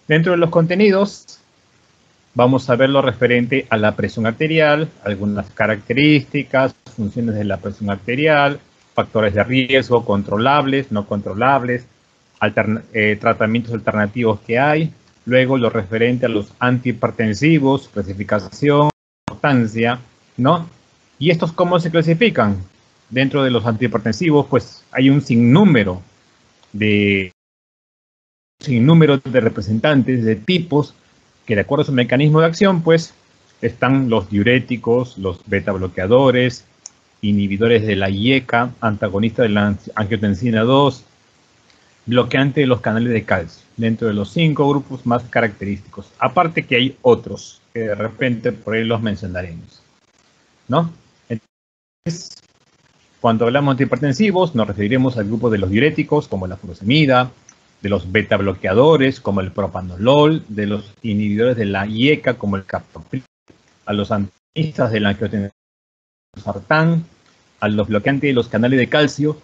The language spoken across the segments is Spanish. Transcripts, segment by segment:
Dentro de los contenidos vamos a ver lo referente a la presión arterial, algunas características, funciones de la presión arterial, factores de riesgo controlables, no controlables, tratamientos alternativos que hay, luego lo referente a los antihipertensivos, clasificación, importancia, ¿no? ¿Y estos cómo se clasifican? Dentro de los antihipertensivos, pues hay un sinnúmero de representantes, de tipos, que de acuerdo a su mecanismo de acción, pues están los diuréticos, los beta bloqueadores, inhibidores de la IECA, antagonista de la angiotensina 2, bloqueante de los canales de calcio, dentro de los 5 grupos más característicos. Aparte que hay otros, que de repente por ahí los mencionaremos, ¿no? Entonces, cuando hablamos de hipertensivos, nos referiremos al grupo de los diuréticos, como la furosemida, de los beta bloqueadores, como el propanolol, de los inhibidores de la IECA, como el captopril, a los antagonistas de la angiotensina, sartán, a los bloqueantes de los canales de calcio,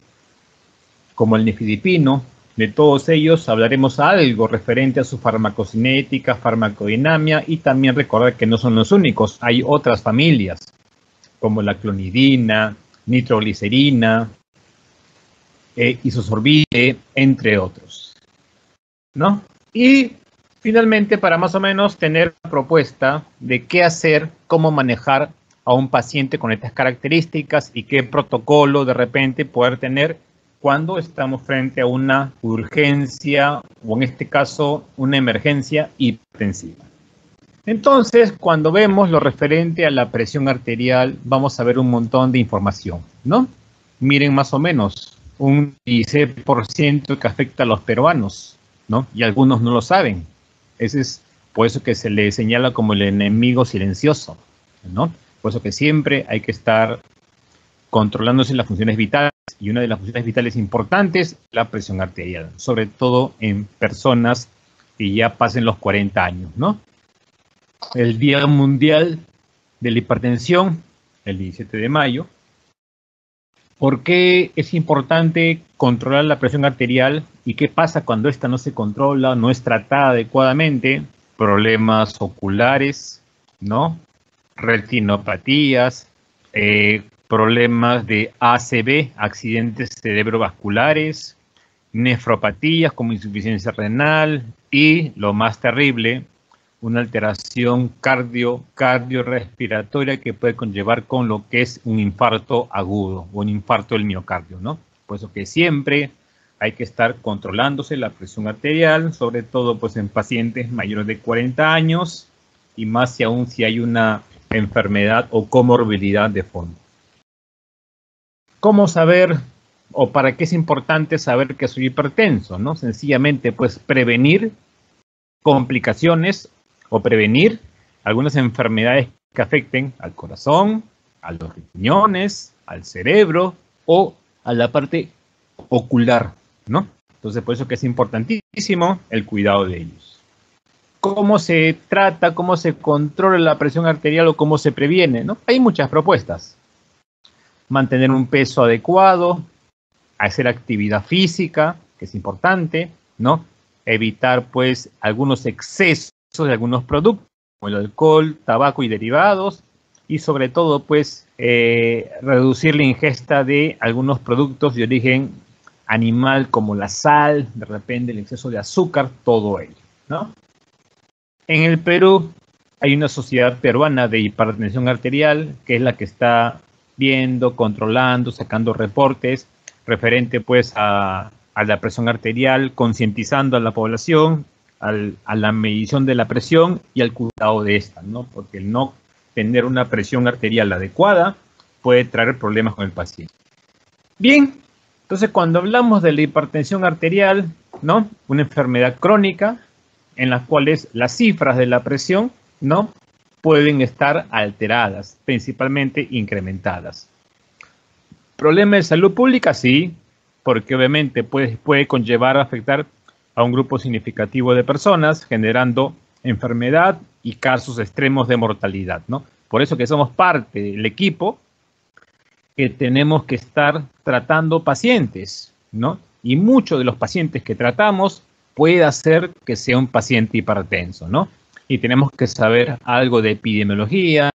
como el nifedipino. De todos ellos hablaremos algo referente a su farmacocinética, farmacodinamia, y también recordar que no son los únicos, hay otras familias, como la clonidina, nitroglicerina, isosorbide, entre otros, ¿no? Y finalmente, para más o menos tener una propuesta de qué hacer, cómo manejar a un paciente con estas características y qué protocolo de repente poder tener cuando estamos frente a una urgencia o en este caso una emergencia hipertensiva. Entonces, cuando vemos lo referente a la presión arterial, vamos a ver un montón de información, ¿no? Miren más o menos, un 16% que afecta a los peruanos, ¿no? Y algunos no lo saben. Ese es por eso que se le señala como el enemigo silencioso, ¿no? Por eso que siempre hay que estar controlándose las funciones vitales, y una de las funciones vitales importantes es la presión arterial, sobre todo en personas que ya pasen los 40 años, ¿no? El Día Mundial de la Hipertensión, el 17 de mayo. ¿Por qué es importante controlar la presión arterial y qué pasa cuando esta no se controla, no es tratada adecuadamente? Problemas oculares, ¿no? Retinopatías, problemas de ACV, accidentes cerebrovasculares, nefropatías como insuficiencia renal y, lo más terrible, una alteración cardiorrespiratoria que puede conllevar con lo que es un infarto agudo o un infarto del miocardio, ¿no? Por eso que siempre hay que estar controlándose la presión arterial, sobre todo pues en pacientes mayores de 40 años y más si aún si hay una enfermedad o comorbilidad de fondo. ¿Cómo saber o para qué es importante saber que soy hipertenso, ¿no? Sencillamente, pues prevenir complicaciones o prevenir algunas enfermedades que afecten al corazón, a los riñones, al cerebro o a la parte ocular, ¿no? Entonces, por eso que es importantísimo el cuidado de ellos. ¿Cómo se trata, cómo se controla la presión arterial o cómo se previene, ¿no? Hay muchas propuestas. Mantener un peso adecuado, hacer actividad física, que es importante, ¿no? Evitar, pues, algunos excesos de algunos productos, como el alcohol, tabaco y derivados, y sobre todo, pues, reducir la ingesta de algunos productos de origen animal, como la sal, de repente el exceso de azúcar, todo ello, ¿no? En el Perú hay una sociedad peruana de hipertensión arterial, que es la que está viendo, controlando, sacando reportes referente pues a la presión arterial, concientizando a la población, a la medición de la presión y al cuidado de esta, ¿no? Porque el no tener una presión arterial adecuada puede traer problemas con el paciente. Bien, entonces cuando hablamos de la hipertensión arterial, ¿no? Una enfermedad crónica en las cuales las cifras de la presión, ¿no? Pueden estar alteradas, principalmente incrementadas. ¿Problema de salud pública? Sí, porque obviamente puede conllevar a afectar a un grupo significativo de personas, generando enfermedad y casos extremos de mortalidad, ¿no? Por eso que somos parte del equipo que tenemos que estar tratando pacientes, ¿no? Y muchos de los pacientes que tratamos puede hacer que sea un paciente hipertenso, ¿no? Y tenemos que saber algo de epidemiología,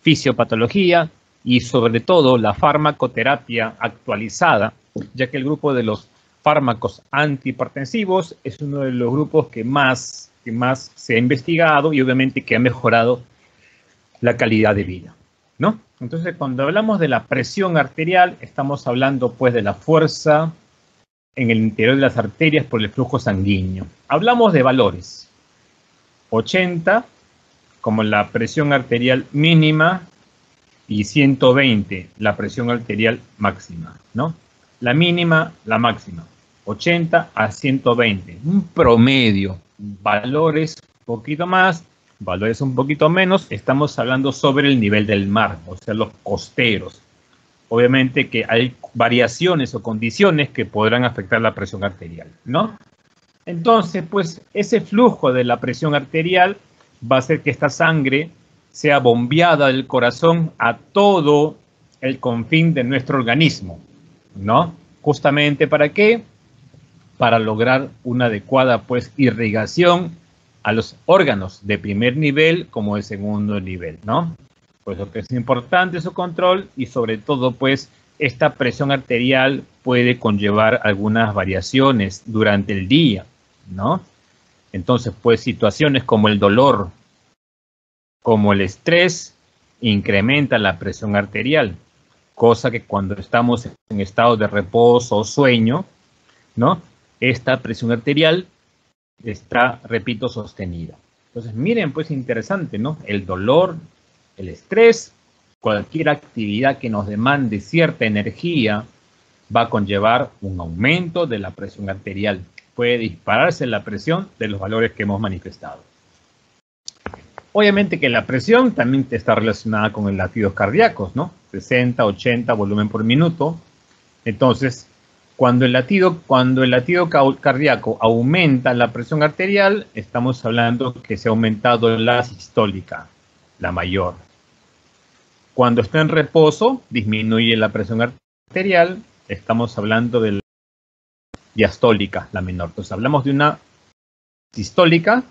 fisiopatología y sobre todo la farmacoterapia actualizada, ya que el grupo de los fármacos antihipertensivos es uno de los grupos que más se ha investigado y obviamente que ha mejorado la calidad de vida, ¿no? Entonces, cuando hablamos de la presión arterial, estamos hablando pues de la fuerza en el interior de las arterias por el flujo sanguíneo. Hablamos de valores. 80 como la presión arterial mínima y 120 la presión arterial máxima, ¿no? La mínima, la máxima. 80 a 120, un promedio. Valores un poquito más, valores un poquito menos. Estamos hablando sobre el nivel del mar, o sea, los costeros. Obviamente que hay variaciones o condiciones que podrán afectar la presión arterial, ¿no? Entonces, pues, ese flujo de la presión arterial va a hacer que esta sangre sea bombeada del corazón a todo el confín de nuestro organismo, ¿no? Justamente, ¿para qué? Para lograr una adecuada, pues, irrigación a los órganos de primer nivel como de segundo nivel, ¿no? Pues lo que es importante es su control y sobre todo, pues, esta presión arterial puede conllevar algunas variaciones durante el día, ¿no? Entonces, pues, situaciones como el dolor, como el estrés, incrementan la presión arterial, cosa que cuando estamos en estado de reposo o sueño, ¿no? Esta presión arterial está, repito, sostenida. Entonces, miren, pues, interesante, ¿no? El dolor, el estrés, cualquier actividad que nos demande cierta energía va a conllevar un aumento de la presión arterial. Puede dispararse la presión de los valores que hemos manifestado. Obviamente que la presión también está relacionada con el latidos cardíacos, ¿no? 60, 80 volumen por minuto. Entonces, cuando el latido cardíaco aumenta la presión arterial, estamos hablando que se ha aumentado la sistólica, la mayor. Cuando está en reposo, disminuye la presión arterial, estamos hablando de la diastólica, la menor. Entonces, hablamos de una sistólica,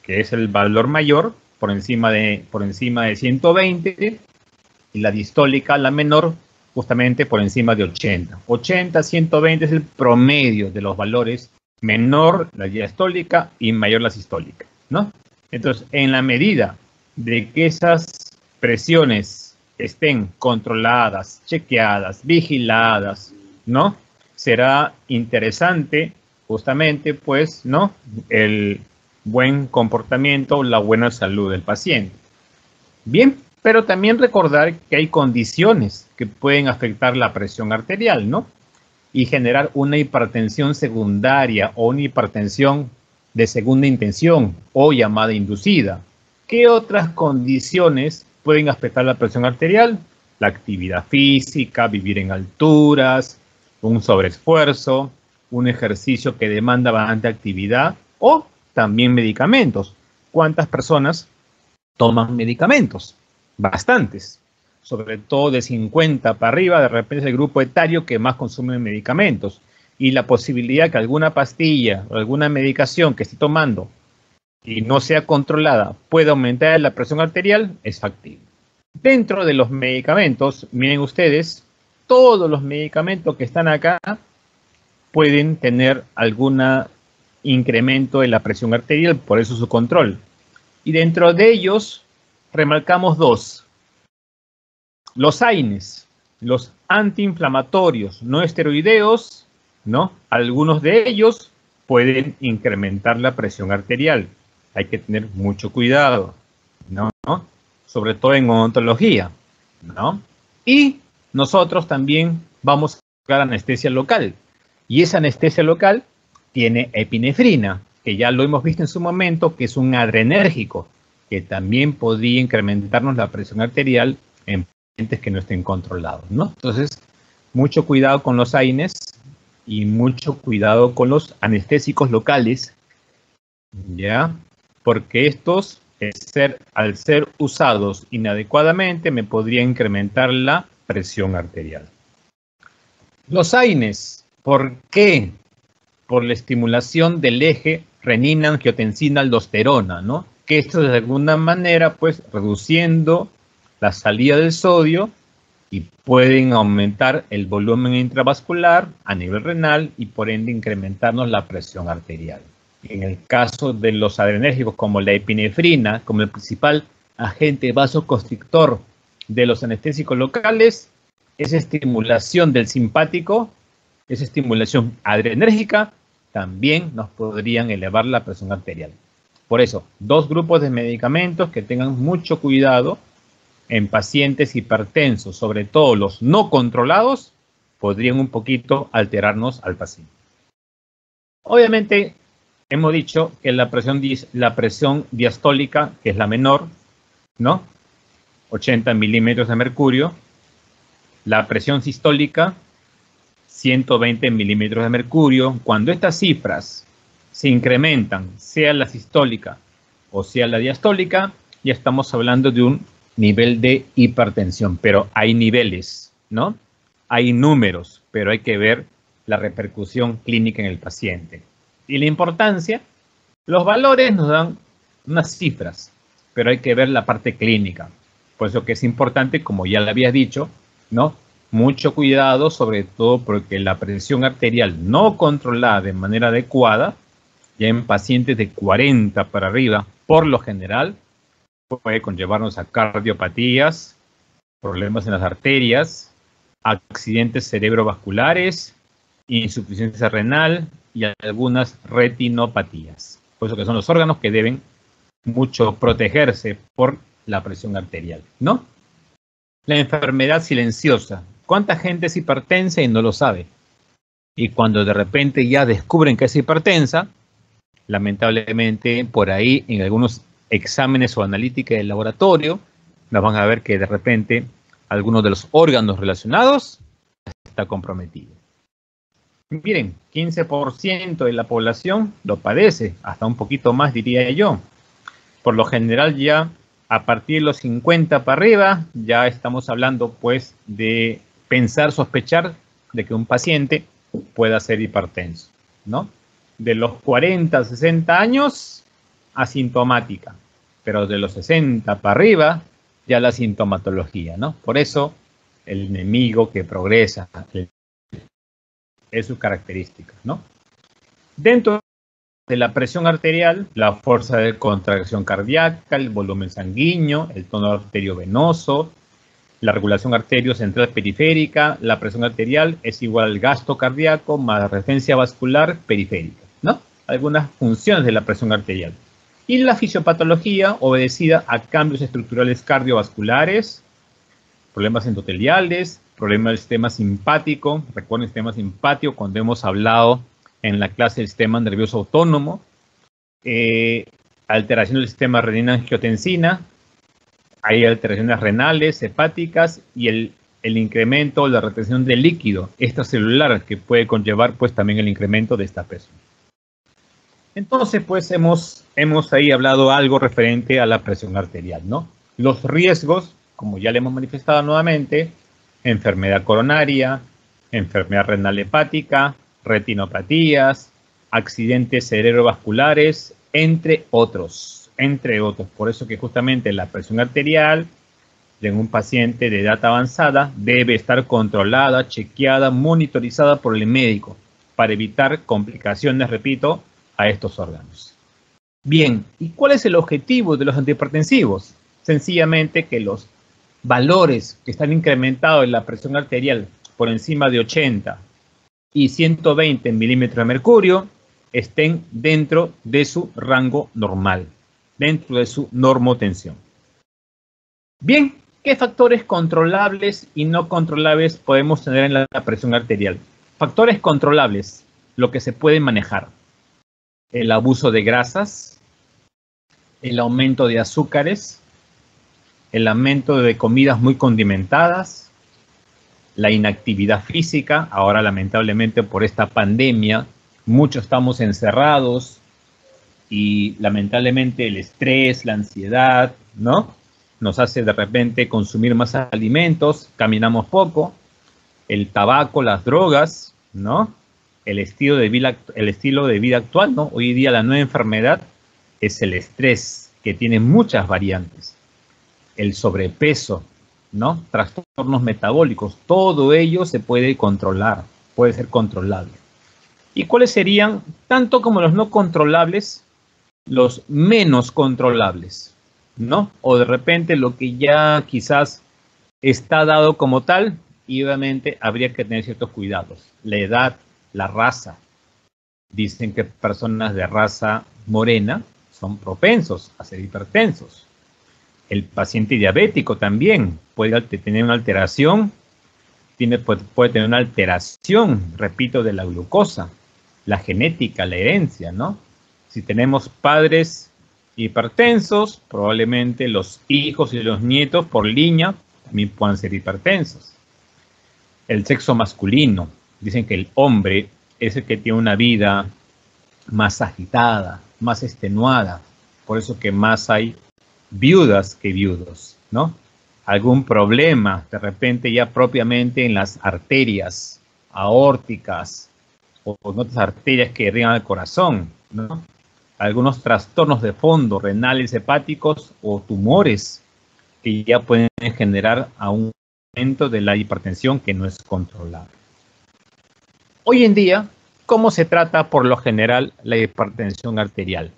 que es el valor mayor, por encima de 120, y la distólica, la menor, justamente por encima de 80. 80, 120 es el promedio de los valores, menor la diastólica y mayor la sistólica, ¿no? Entonces, en la medida de que esas presiones estén controladas, chequeadas, vigiladas, ¿no? Será interesante, justamente, pues, ¿no? El buen comportamiento, la buena salud del paciente. Bien, pero también recordar que hay condiciones que pueden afectar la presión arterial, ¿no? Y generar una hipertensión secundaria o una hipertensión de segunda intención o llamada inducida. ¿Qué otras condiciones pueden afectar la presión arterial? La actividad física, vivir en alturas, un sobreesfuerzo, un ejercicio que demanda bastante actividad o también medicamentos. ¿Cuántas personas toman medicamentos? Bastantes. Sobre todo de 50 para arriba, de repente es el grupo etario que más consume medicamentos. Y la posibilidad que alguna pastilla o alguna medicación que esté tomando y no sea controlada pueda aumentar la presión arterial es factible. Dentro de los medicamentos, miren ustedes, todos los medicamentos que están acá pueden tener algún incremento en la presión arterial, por eso su control. Y dentro de ellos, remarcamos dos. Los AINES, los antiinflamatorios no esteroideos, ¿no? Algunos de ellos pueden incrementar la presión arterial. Hay que tener mucho cuidado, ¿no? Sobre todo en odontología, ¿no? Y nosotros también vamos a buscar anestesia local. Y esa anestesia local tiene epinefrina, que ya lo hemos visto en su momento, que es un adrenérgico, que también podría incrementarnos la presión arterial en pacientes que no estén controlados, ¿no? Entonces, mucho cuidado con los AINES y mucho cuidado con los anestésicos locales, ¿ya? Porque estos, al ser usados inadecuadamente, me podría incrementar la presión arterial. Los AINES ¿Por qué? Por la estimulación del eje renina-angiotensina-aldosterona, ¿no? Que esto de alguna manera, pues, reduciendo la salida del sodio y pueden aumentar el volumen intravascular a nivel renal y por ende incrementarnos la presión arterial. En el caso de los adrenérgicos como la epinefrina, como el principal agente vasoconstrictor de los anestésicos locales, esa estimulación del simpático, esa estimulación adrenérgica, también nos podrían elevar la presión arterial. Por eso, dos grupos de medicamentos que tengan mucho cuidado en pacientes hipertensos, sobre todo los no controlados, podrían un poquito alterarnos al paciente. Obviamente, hemos dicho que la presión diastólica, que es la menor, ¿no? 80 milímetros de mercurio. La presión sistólica, 120 milímetros de mercurio. Cuando estas cifras se incrementan, sea la sistólica o sea la diastólica, ya estamos hablando de un nivel de hipertensión, pero hay niveles, ¿no? Hay números, pero hay que ver la repercusión clínica en el paciente. Y la importancia, los valores nos dan unas cifras, pero hay que ver la parte clínica. Por eso que es importante, como ya le había dicho, ¿no? Mucho cuidado, sobre todo porque la presión arterial no controlada de manera adecuada, ya en pacientes de 40 para arriba, por lo general, puede conllevarnos a cardiopatías, problemas en las arterias, accidentes cerebrovasculares, insuficiencia renal y algunas retinopatías. Por eso que son los órganos que deben mucho protegerse por la presión arterial, ¿no? La enfermedad silenciosa. ¿Cuánta gente es hipertensa y no lo sabe? Y cuando de repente ya descubren que es hipertensa, lamentablemente por ahí en algunos exámenes o analítica del laboratorio, nos van a ver que de repente algunos de los órganos relacionados está comprometido. Miren, 15% de la población lo padece, hasta un poquito más diría yo. Por lo general ya a partir de los 50 para arriba, ya estamos hablando pues de pensar, sospechar de que un paciente pueda ser hipertenso, ¿no? De los 40 a 60 años, asintomática, pero de los 60 para arriba, ya la sintomatología, ¿no? Por eso, el enemigo que progresa es sus características, ¿no? Dentro de la presión arterial, la fuerza de contracción cardíaca, el volumen sanguíneo, el tono arteriovenoso, la regulación arteriocentral periférica, la presión arterial es igual al gasto cardíaco más la resistencia vascular periférica, ¿no? Algunas funciones de la presión arterial. Y la fisiopatología obedecida a cambios estructurales cardiovasculares, problemas endoteliales, problemas del sistema simpático. Recuerden el sistema simpático cuando hemos hablado en la clase del sistema nervioso autónomo, alteración del sistema renina-angiotensina, hay alteraciones renales, hepáticas y el incremento, la retención de líquido extracelular que puede conllevar pues también el incremento de esta presión. Entonces pues hemos ahí hablado algo referente a la presión arterial, ¿no? Los riesgos, como ya le hemos manifestado nuevamente, enfermedad coronaria, enfermedad renal hepática, retinopatías, accidentes cerebrovasculares, entre otros. Por eso que justamente la presión arterial en un paciente de edad avanzada debe estar controlada, chequeada, monitorizada por el médico para evitar complicaciones, repito, a estos órganos. Bien, ¿y cuál es el objetivo de los antihipertensivos? Sencillamente que los valores que están incrementados en la presión arterial por encima de 80 y 120 milímetros de mercurio estén dentro de su rango normal, dentro de su normotensión. Bien, ¿qué factores controlables y no controlables podemos tener en la presión arterial? Factores controlables, lo que se puede manejar. El abuso de grasas, el aumento de azúcares, el aumento de comidas muy condimentadas, la inactividad física. Ahora lamentablemente por esta pandemia muchos estamos encerrados y lamentablemente el estrés, la ansiedad, ¿no? Nos hace de repente consumir más alimentos, caminamos poco, el tabaco, las drogas, ¿no? el estilo de vida actual, ¿no? Hoy día la nueva enfermedad es el estrés, que tiene muchas variantes. El sobrepeso, ¿no? Trastornos metabólicos, todo ello se puede controlar, puede ser controlable. ¿Y cuáles serían, tanto como los no controlables, los menos controlables, ¿no? O de repente lo que ya quizás está dado como tal, y obviamente habría que tener ciertos cuidados. La edad, la raza. Dicen que personas de raza morena son propensos a ser hipertensos. El paciente diabético también puede tener una alteración, puede tener una alteración, repito, de la glucosa, la genética, la herencia, ¿no? Si tenemos padres hipertensos, probablemente los hijos y los nietos por línea también puedan ser hipertensos. El sexo masculino, dicen que el hombre es el que tiene una vida más agitada, más extenuada, por eso que más hay viudas que viudos, ¿no? Algún problema, de repente ya propiamente en las arterias aórticas o en otras arterias que irrigan al corazón, ¿no? Algunos trastornos de fondo, renales, hepáticos o tumores que ya pueden generar un aumento de la hipertensión que no es controlable. Hoy en día, ¿cómo se trata por lo general la hipertensión arterial?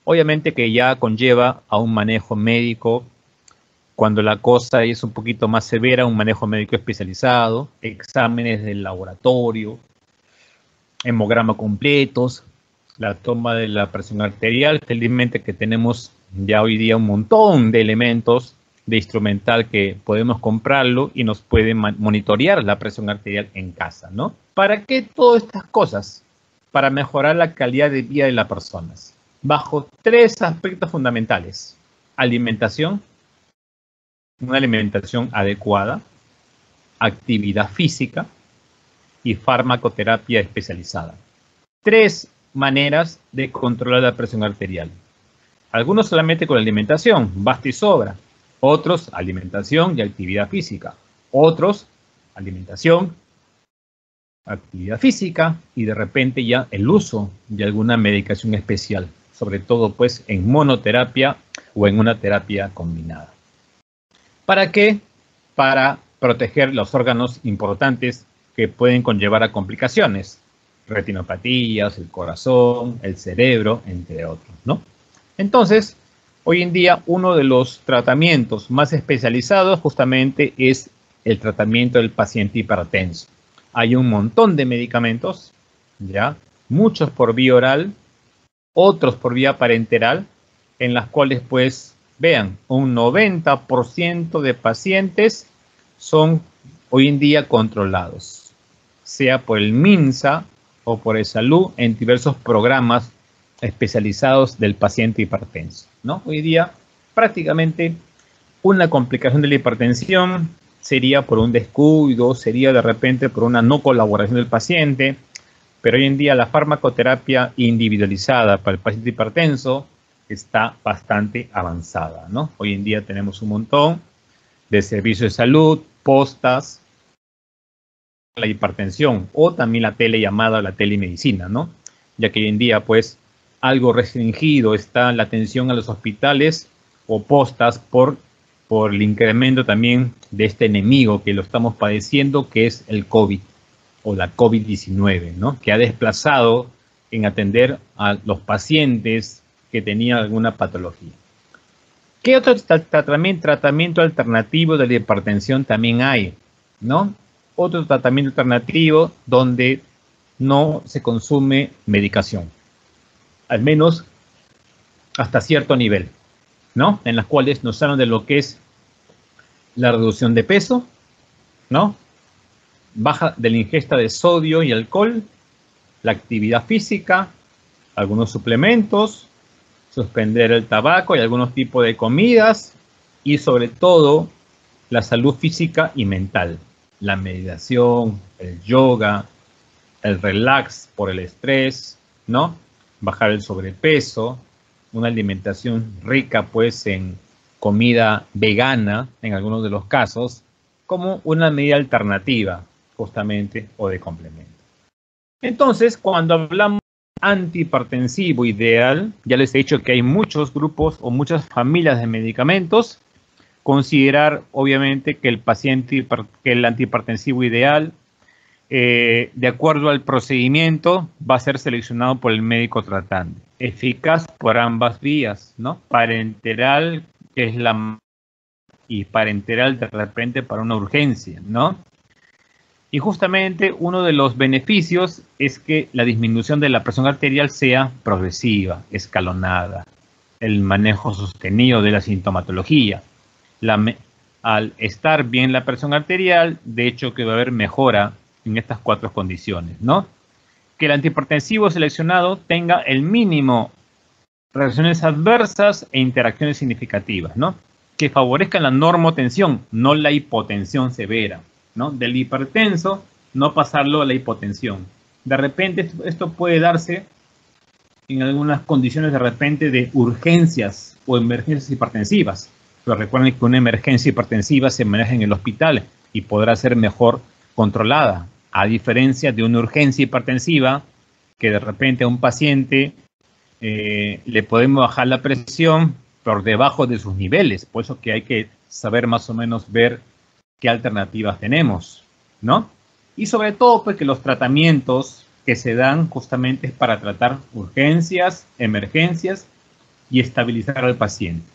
Obviamente que ya conlleva a un manejo médico, cuando la cosa es un poquito más severa, un manejo médico especializado, exámenes del laboratorio, hemograma completos, la toma de la presión arterial. Felizmente que tenemos ya hoy día un montón de elementos de instrumental que podemos comprarlo y nos pueden monitorear la presión arterial en casa, ¿no? ¿Para qué todas estas cosas? Para mejorar la calidad de vida de las personas, bajo tres aspectos fundamentales: alimentación, una alimentación adecuada, actividad física y farmacoterapia especializada. Tres maneras de controlar la presión arterial. Algunos solamente con la alimentación, basta y sobra. Otros, alimentación y actividad física. Otros, alimentación, actividad física y de repente ya el uso de alguna medicación especial, sobre todo pues en monoterapia o en una terapia combinada. ¿Para qué? Para proteger los órganos importantes que pueden conllevar a complicaciones, retinopatías, el corazón, el cerebro, entre otros, ¿no? Entonces, hoy en día uno de los tratamientos más especializados justamente es el tratamiento del paciente hipertenso. Hay un montón de medicamentos, ¿ya? Muchos por vía oral, otros por vía parenteral, en las cuales pues vean, un 90% de pacientes son hoy en día controlados, sea por el MINSA o por el Salud, en diversos programas especializados del paciente hipertenso, ¿no? Hoy día prácticamente una complicación de la hipertensión sería por un descuido, sería de repente por una no colaboración del paciente, pero hoy en día la farmacoterapia individualizada para el paciente hipertenso está bastante avanzada, ¿no? Hoy en día tenemos un montón de servicios de salud, postas, la hipertensión o también la telellamada o la telemedicina, ¿no? Ya que hoy en día, pues, algo restringido está la atención a los hospitales o postas por el incremento también de este enemigo que lo estamos padeciendo, que es el COVID o la COVID-19, ¿no? Que ha desplazado en atender a los pacientes que tenían alguna patología. ¿Qué otro tratamiento alternativo de la hipertensión también hay, ¿no? Otro tratamiento alternativo donde no se consume medicación, al menos hasta cierto nivel, ¿no? En las cuales nos hablan de lo que es la reducción de peso, ¿no? Baja de la ingesta de sodio y alcohol, la actividad física, algunos suplementos, suspender el tabaco y algunos tipos de comidas y sobre todo la salud física y mental, la meditación, el yoga, el relax por el estrés, ¿no? Bajar el sobrepeso, una alimentación rica pues en comida vegana en algunos de los casos, como una medida alternativa justamente o de complemento. Entonces, cuando hablamos de antihipertensivo ideal, ya les he dicho que hay muchos grupos o muchas familias de medicamentos. Considerar, obviamente, que el antihipertensivo ideal, de acuerdo al procedimiento, va a ser seleccionado por el médico tratante. Eficaz por ambas vías, ¿no? Parenteral, que es y parenteral de repente para una urgencia, ¿no? Y justamente uno de los beneficios es que la disminución de la presión arterial sea progresiva, escalonada, el manejo sostenido de la sintomatología. Al estar bien la presión arterial, de hecho que va a haber mejora en estas 4 condiciones, ¿no? Que el antihipertensivo seleccionado tenga el mínimo reacciones adversas e interacciones significativas, ¿no? Que favorezcan la normotensión, no la hipotensión severa, ¿no? Del hipertenso, no pasarlo a la hipotensión. De repente, esto puede darse en algunas condiciones de repente de urgencias o emergencias hipertensivas. Pero recuerden que una emergencia hipertensiva se maneja en el hospital y podrá ser mejor controlada, a diferencia de una urgencia hipertensiva que de repente a un paciente le podemos bajar la presión por debajo de sus niveles. Por eso que hay que saber más o menos ver qué alternativas tenemos, ¿no? Y sobre todo, pues que los tratamientos que se dan justamente es para tratar urgencias, emergencias y estabilizar al paciente,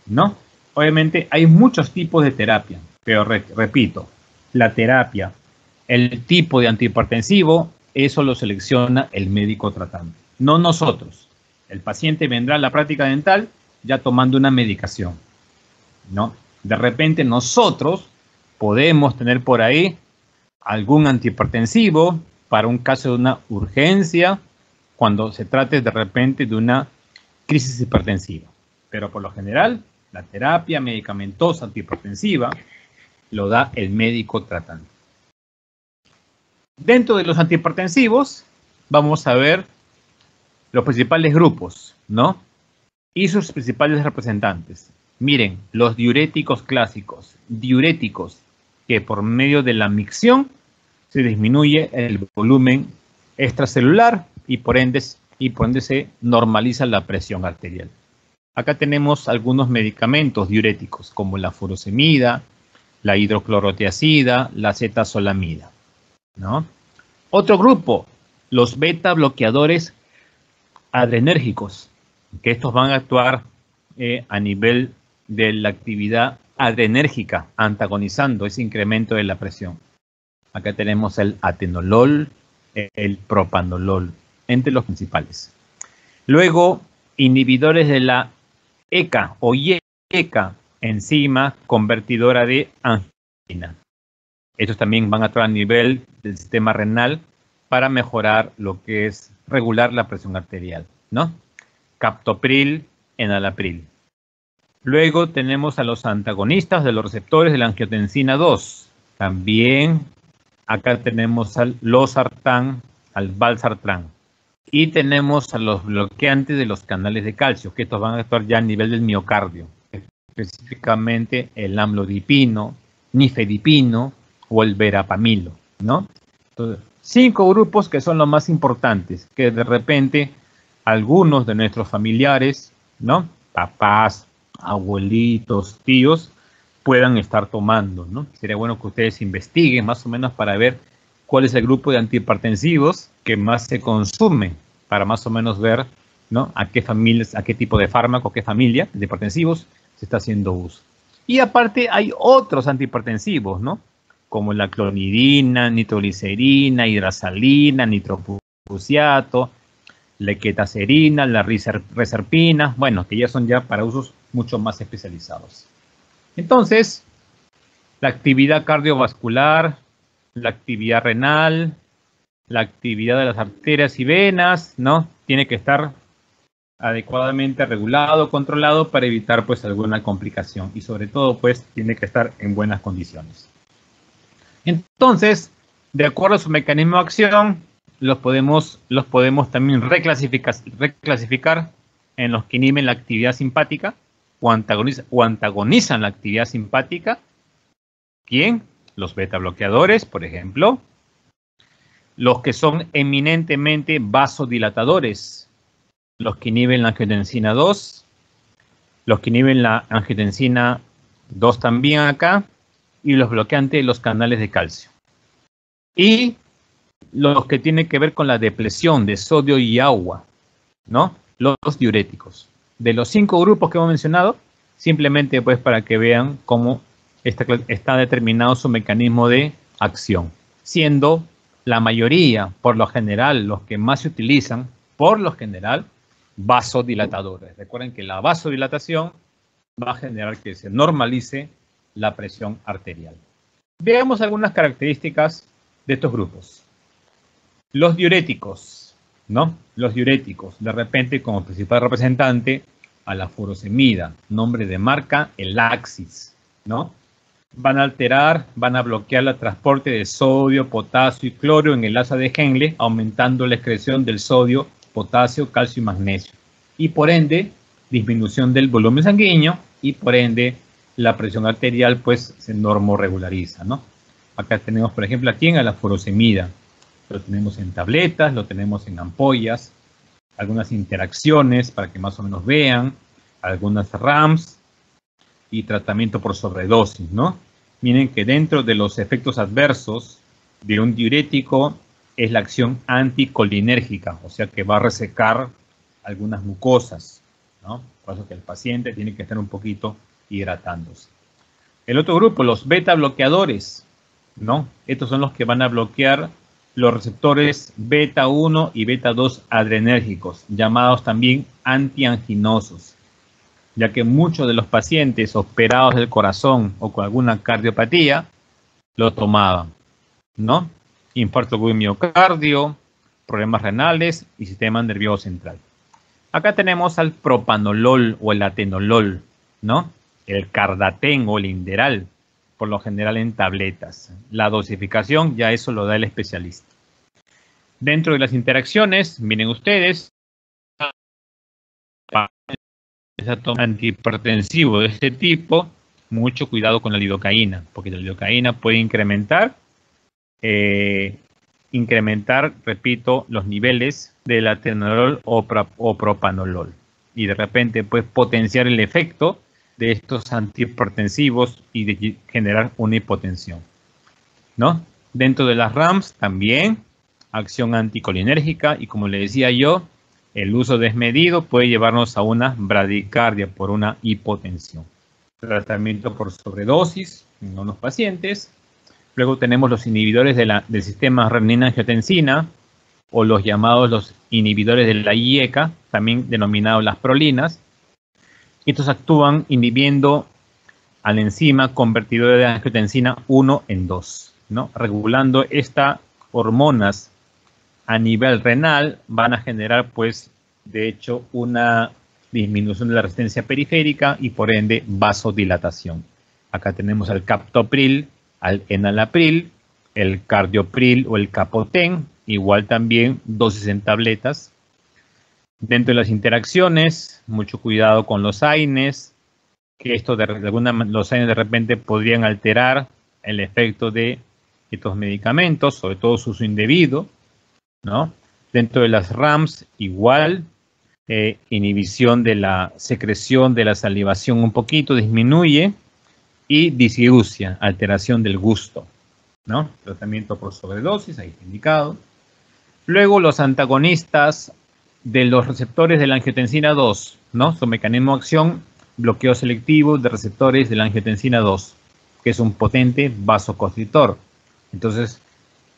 ¿no? Obviamente hay muchos tipos de terapia, pero repito, la terapia, el tipo de antihipertensivo, eso lo selecciona el médico tratante, no nosotros. El paciente vendrá a la práctica dental ya tomando una medicación, ¿no? De repente nosotros podemos tener por ahí algún antihipertensivo para un caso de una urgencia cuando se trate de repente de una crisis hipertensiva. Pero por lo general, la terapia medicamentosa antihipertensiva lo da el médico tratante. Dentro de los antihipertensivos, vamos a ver los principales grupos, ¿no? Y sus principales representantes. Miren, los diuréticos clásicos, diuréticos que por medio de la micción se disminuye el volumen extracelular y por ende se normaliza la presión arterial. Acá tenemos algunos medicamentos diuréticos como la furosemida, la hidroclorotiazida, la cetazolamida, ¿no? Otro grupo, los beta bloqueadores adrenérgicos, que estos van a actuar a nivel de la actividad adrenérgica, antagonizando ese incremento de la presión. Acá tenemos el atenolol, el propanolol, entre los principales. Luego, inhibidores de la ECA o YECA, enzima convertidora de angiolina. Estos también van a actuar a nivel del sistema renal para mejorar lo que es regular la presión arterial, ¿no? Captopril, enalapril. Luego tenemos a los antagonistas de los receptores de la angiotensina 2. También acá tenemos al losartán, al valsartán. Y tenemos a los bloqueantes de los canales de calcio, que estos van a actuar ya a nivel del miocardio. Específicamente el amlodipino, nifedipino o el verapamilo, ¿no? Entonces, 5 grupos que son los más importantes, que de repente algunos de nuestros familiares, ¿no? Papás, abuelitos, tíos, puedan estar tomando, ¿no? Sería bueno que ustedes investiguen más o menos para ver cuál es el grupo de antihipertensivos que más se consume, para más o menos ver, ¿no? A qué familias, a qué tipo de fármaco, qué familia de hipertensivos se está haciendo uso. Y aparte hay otros antihipertensivos, ¿no? Como la clonidina, nitroglicerina, hidrasalina, nitroprusiato, la quetacerina, la reserpina, bueno, que ya son para usos mucho más especializados. Entonces, la actividad cardiovascular, la actividad renal, la actividad de las arterias y venas, ¿no? Tiene que estar adecuadamente regulado, controlado para evitar pues alguna complicación y sobre todo pues tiene que estar en buenas condiciones. Entonces, de acuerdo a su mecanismo de acción, los podemos también reclasificar en los que inhiben la actividad simpática o antagonizan la actividad simpática. ¿Quién? Los beta bloqueadores, por ejemplo. Los que son eminentemente vasodilatadores, los que inhiben la angiotensina 2, los que inhiben la angiotensina 2 también acá, y los bloqueantes de los canales de calcio. Y los que tienen que ver con la depresión de sodio y agua, ¿no? Los diuréticos. De los 5 grupos que hemos mencionado, simplemente pues para que vean cómo está determinado su mecanismo de acción, siendo la mayoría, por lo general, los que más se utilizan, por lo general, vasodilatadores. Recuerden que la vasodilatación va a generar que se normalice la presión arterial. Veamos algunas características de estos grupos. Los diuréticos, ¿no? Los diuréticos, de repente, como principal representante, a la furosemida, nombre de marca, el Axis, ¿no? Van a alterar, van a bloquear el transporte de sodio, potasio y cloro en el asa de Henle, aumentando la excreción del sodio, potasio, calcio y magnesio. Y por ende, disminución del volumen sanguíneo y por ende, la presión arterial pues se normorregulariza, ¿no? Acá tenemos, por ejemplo, aquí en la furosemida. Lo tenemos en tabletas, lo tenemos en ampollas, algunas interacciones para que más o menos vean, algunas RAMs y tratamiento por sobredosis, ¿no? Miren que dentro de los efectos adversos de un diurético es la acción anticolinérgica, o sea que va a resecar algunas mucosas, ¿no? Por eso que el paciente tiene que estar un poquito hidratándose. El otro grupo, los beta bloqueadores, ¿no? Estos son los que van a bloquear los receptores beta 1 y beta 2 adrenérgicos, llamados también antianginosos, ya que muchos de los pacientes operados del corazón o con alguna cardiopatía lo tomaban, ¿no? Infarto agudo de miocardio, problemas renales y sistema nervioso central. Acá tenemos al propanolol o el atenolol, ¿no? El cardaten o el Inderal, por lo general en tabletas. La dosificación ya eso lo da el especialista. Dentro de las interacciones, miren ustedes, antihipertensivo de este tipo, mucho cuidado con la lidocaína, porque la lidocaína puede incrementar, repito, los niveles del atenolol o propanolol. Y de repente, pues, potenciar el efecto de estos antihipertensivos y de generar una hipotensión, ¿no? Dentro de las RAMs también, acción anticolinérgica y como le decía yo, el uso desmedido puede llevarnos a una bradicardia por una hipotensión. Tratamiento por sobredosis en unos pacientes. Luego tenemos los inhibidores del sistema renina-angiotensina o los llamados los inhibidores de la IECA, también denominados las prolinas. Estos actúan inhibiendo a la enzima convertidora de angiotensina 1 en 2, ¿no? Regulando estas hormonas a nivel renal van a generar, pues, de hecho, una disminución de la resistencia periférica y, por ende, vasodilatación. Acá tenemos al captopril, al enalapril, el cardiopril o el capoten, igual también dosis en tabletas. Dentro de las interacciones, mucho cuidado con los AINES, que los AINES de repente podrían alterar el efecto de estos medicamentos, sobre todo su uso indebido, ¿no? Dentro de las RAMs, igual, inhibición de la secreción de la salivación un poquito, disminuye, y disgeusia, alteración del gusto, ¿no? Tratamiento por sobredosis, ahí está indicado. Luego los antagonistas de los receptores de la angiotensina 2, ¿no? Su mecanismo de acción, bloqueo selectivo de receptores de la angiotensina 2, que es un potente vasoconstrictor. Entonces,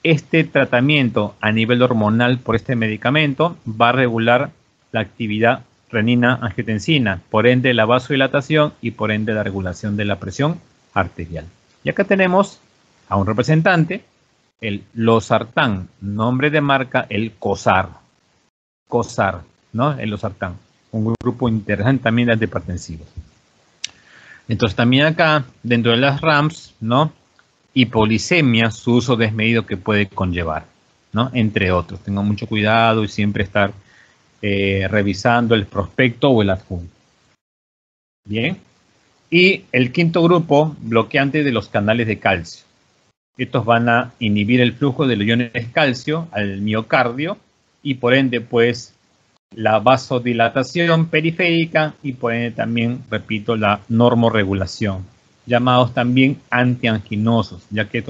este tratamiento a nivel hormonal por este medicamento va a regular la actividad renina-angiotensina, por ende la vasodilatación y por ende la regulación de la presión arterial. Y acá tenemos a un representante, el losartán, nombre de marca el COSAR, ¿no? El losartán, un grupo interesante también de antihipertensivos. Entonces también acá, dentro de las RAMs, ¿no? Hipolisemia, su uso desmedido que puede conllevar, ¿no? Entre otros. Tengan mucho cuidado y siempre estar revisando el prospecto o el adjunto. Bien. Y el quinto grupo, bloqueante de los canales de calcio. Estos van a inhibir el flujo de los iones calcio al miocardio y por ende, pues, la vasodilatación periférica y por ende también, repito, la normorregulación, llamados también antianginosos, ya que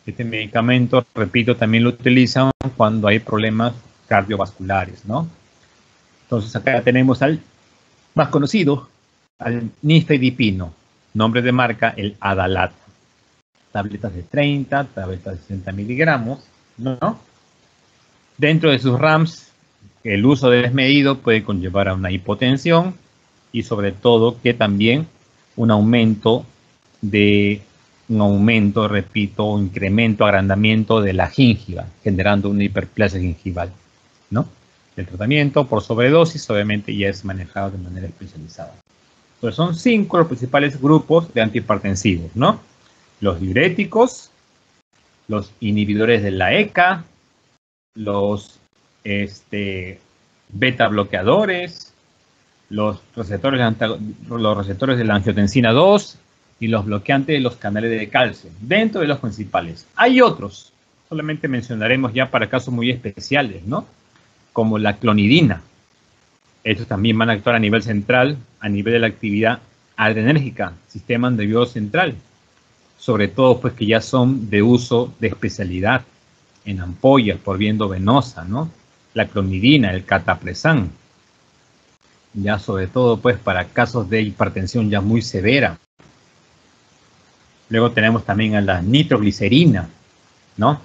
este medicamento, repito, también lo utilizan cuando hay problemas cardiovasculares, ¿no? Entonces acá tenemos al más conocido, al nifedipino, nombre de marca, el Adalat. Tabletas de 30, tabletas de 60 miligramos, ¿no? Dentro de sus RAMs, el uso desmedido puede conllevar a una hipotensión y sobre todo que también un aumento, repito, incremento, agrandamiento de la gingiva, generando una hiperplasia gingival, ¿no? El tratamiento por sobredosis obviamente ya es manejado de manera especializada. Entonces son 5 los principales grupos de antihipertensivos, ¿no? Los diuréticos, los inhibidores de la ECA, los beta bloqueadores, los receptores de la angiotensina 2 y los bloqueantes de los canales de calcio, dentro de los principales. Hay otros, solamente mencionaremos ya para casos muy especiales, ¿no? Como la clonidina. Estos también van a actuar a nivel central, a nivel de la actividad adrenérgica, sistema nervioso central. Sobre todo, pues, que ya son de uso de especialidad en ampollas por vía endovenosa, ¿no? La clonidina, el cataplexán. Ya sobre todo, pues, para casos de hipertensión ya muy severa. Luego tenemos también a la nitroglicerina, ¿no?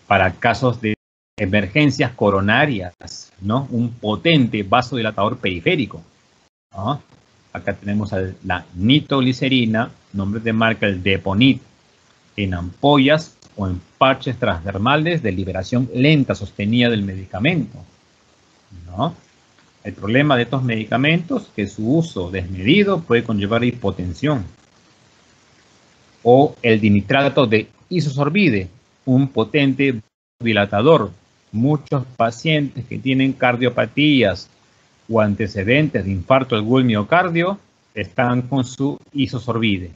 Para casos de emergencias coronarias, ¿no? Un potente vasodilatador periférico, ¿no? Acá tenemos a la nitroglicerina, nombre de marca el Deponit, en ampollas o en parches transdermales de liberación lenta sostenida del medicamento, ¿no? El problema de estos medicamentos es que su uso desmedido puede conllevar hipotensión. O el dinitrato de isosorbide, un potente dilatador. Muchos pacientes que tienen cardiopatías o antecedentes de infarto al miocardio están con su isosorbide,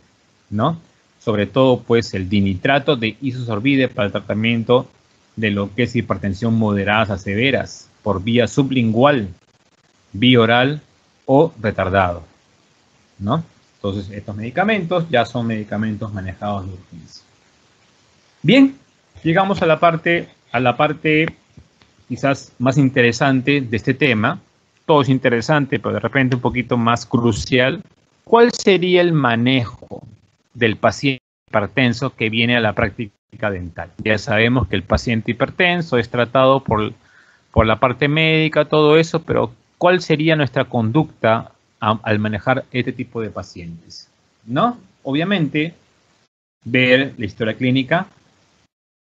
¿no? Sobre todo, pues, el dinitrato de isosorbide para el tratamiento de lo que es hipertensión moderadas a severas por vía sublingual, vía oral o retardado, ¿no? Entonces, estos medicamentos ya son medicamentos manejados de urgencia. Bien, llegamos a la parte quizás más interesante de este tema. Todo es interesante, pero de repente un poquito más crucial. ¿Cuál sería el manejo del paciente hipertenso que viene a la práctica dental? Ya sabemos que el paciente hipertenso es tratado por la parte médica, todo eso, pero ¿cuál sería nuestra conducta al manejar este tipo de pacientes? ¿No? Obviamente, ver la historia clínica,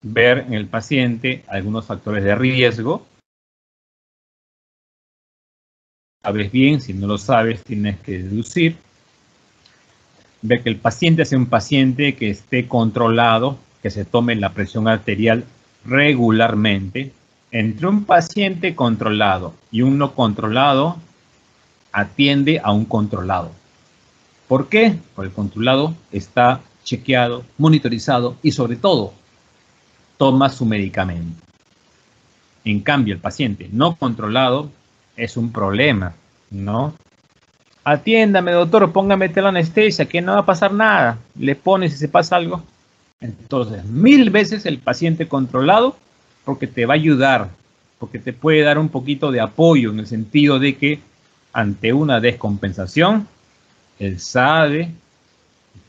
ver en el paciente algunos factores de riesgo. Sabes bien, si no lo sabes, tienes que deducir. Ver que el paciente sea un paciente que esté controlado, que se tome la presión arterial regularmente. Entre un paciente controlado y un no controlado, atiende a un controlado. ¿Por qué? Porque el controlado está chequeado, monitorizado y sobre todo toma su medicamento. En cambio, el paciente no controlado es un problema, ¿no? Atiéndame, doctor, póngame la anestesia, que no va a pasar nada. Le pones si se pasa algo. Entonces, 1000 veces el paciente controlado, porque te va a ayudar, porque te puede dar un poquito de apoyo en el sentido de que ante una descompensación, él sabe,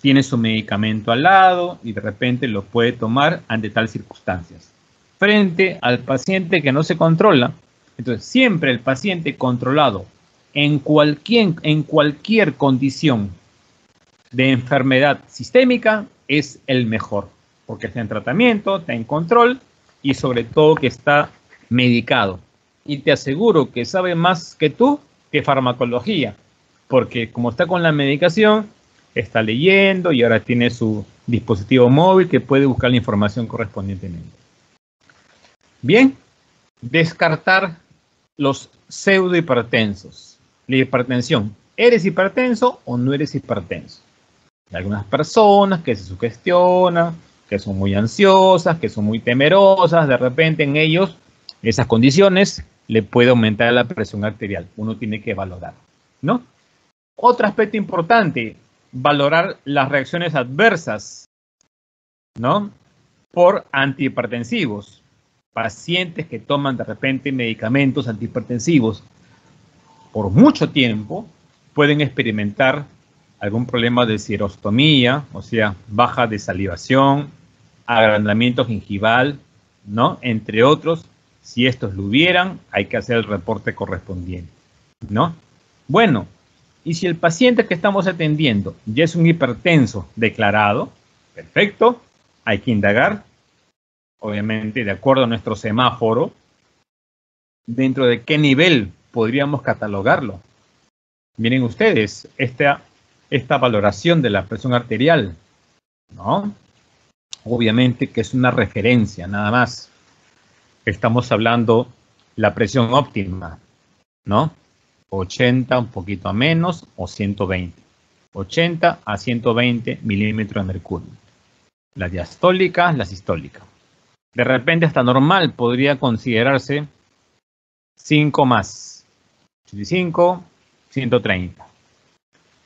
tiene su medicamento al lado y de repente lo puede tomar ante tales circunstancias. Frente al paciente que no se controla, entonces siempre el paciente controlado en cualquier condición de enfermedad sistémica es el mejor, porque está en tratamiento, está en control y sobre todo que está medicado. Y te aseguro que sabe más que tú que farmacología, porque como está con la medicación, está leyendo y ahora tiene su dispositivo móvil que puede buscar la información correspondientemente. Bien, descartar los pseudohipertensos. La hipertensión, ¿eres hipertenso o no eres hipertenso? Hay algunas personas que se sugestionan que son muy ansiosas, que son muy temerosas, de repente en ellos, esas condiciones, le puede aumentar la presión arterial. Uno tiene que valorar, ¿no? Otro aspecto importante, valorar las reacciones adversas, ¿no? Por antihipertensivos. Pacientes que toman de repente medicamentos antihipertensivos por mucho tiempo pueden experimentar algún problema de xerostomía, o sea, baja de salivación, agrandamiento gingival, ¿no? Entre otros, si estos lo hubieran, hay que hacer el reporte correspondiente, ¿no? Bueno, y si el paciente que estamos atendiendo ya es un hipertenso declarado, perfecto, hay que indagar, obviamente de acuerdo a nuestro semáforo, dentro de qué nivel podríamos catalogarlo. Miren ustedes, esta valoración de la presión arterial, ¿no? Obviamente que es una referencia, nada más. Estamos hablando la presión óptima, ¿no? 80, un poquito a menos, o 120. 80 a 120 milímetros de mercurio. La diastólica, la sistólica. De repente hasta normal podría considerarse 5 más. 85, 130.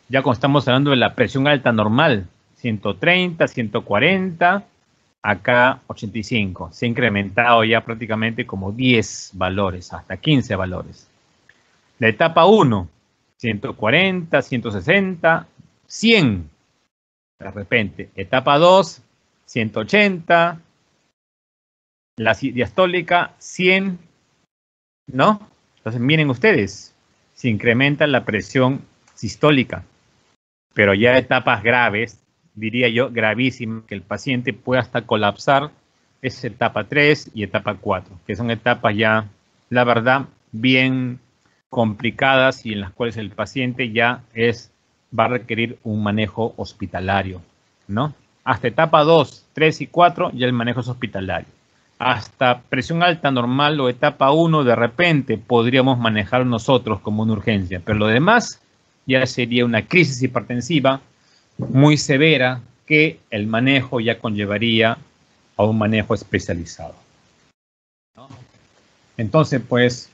Ya cuando estamos hablando de la presión alta normal, 130, 140, acá 85. Se ha incrementado ya prácticamente como 10 valores, hasta 15 valores. La etapa 1, 140, 160, 100. De repente, etapa 2, 180. La diastólica, 100. ¿No? Entonces, miren ustedes, se incrementa la presión sistólica, pero ya etapas graves, diría yo, gravísimas, que el paciente puede hasta colapsar, es etapa 3 y etapa 4, que son etapas ya, la verdad, bien complicadas y en las cuales el paciente ya va a requerir un manejo hospitalario, ¿no? Hasta etapa 2, 3 y 4 ya el manejo es hospitalario. Hasta presión alta normal o etapa 1 de repente podríamos manejar nosotros como una urgencia, pero lo demás ya sería una crisis hipertensiva muy severa que el manejo ya conllevaría a un manejo especializado, ¿no? Entonces, pues,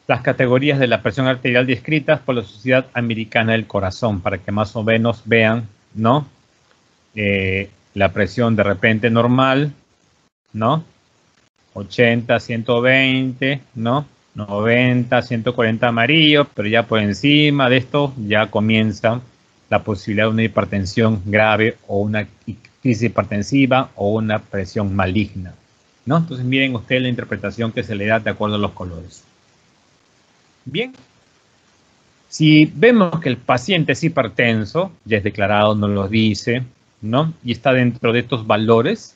las categorías de la presión arterial descritas por la Sociedad Americana del Corazón, para que más o menos vean, ¿no? La presión de repente normal, ¿no? 80, 120, ¿no? 90, 140 amarillo, pero ya por encima de esto ya comienza la posibilidad de una hipertensión grave o una crisis hipertensiva o una presión maligna, ¿no? Entonces miren ustedes la interpretación que se le da de acuerdo a los colores. Bien, si vemos que el paciente es hipertenso, ya es declarado, nos lo dice, ¿no? Y está dentro de estos valores,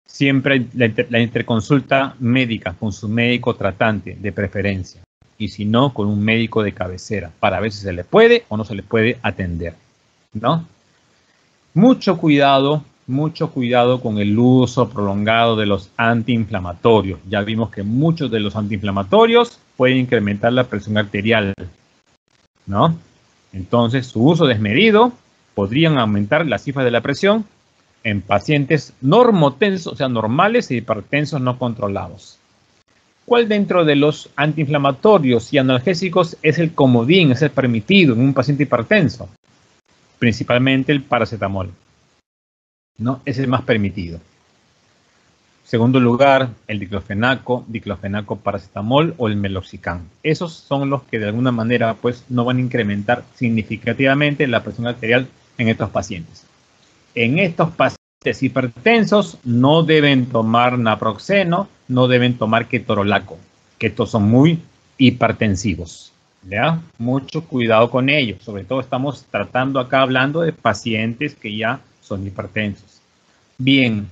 siempre la interconsulta médica con su médico tratante de preferencia, y si no, con un médico de cabecera, para ver si se le puede o no se le puede atender, ¿no? Mucho cuidado con el uso prolongado de los antiinflamatorios. Ya vimos que muchos de los antiinflamatorios pueden incrementar la presión arterial, ¿no? Entonces, su uso desmedido podrían aumentar las cifras de la presión en pacientes normotensos, o sea, normales e hipertensos no controlados. ¿Cuál dentro de los antiinflamatorios y analgésicos es el comodín, es el permitido en un paciente hipertenso? Principalmente el paracetamol, ¿no? Es el más permitido. Segundo lugar, el diclofenaco, paracetamol o el meloxicam. Esos son los que de alguna manera pues no van a incrementar significativamente la presión arterial en estos pacientes. En estos pacientes hipertensos no deben tomar naproxeno, no deben tomar ketorolaco, que estos son muy hipertensivos, ¿ya? Mucho cuidado con ellos. Sobre todo estamos tratando acá hablando de pacientes que ya son hipertensos. Bien,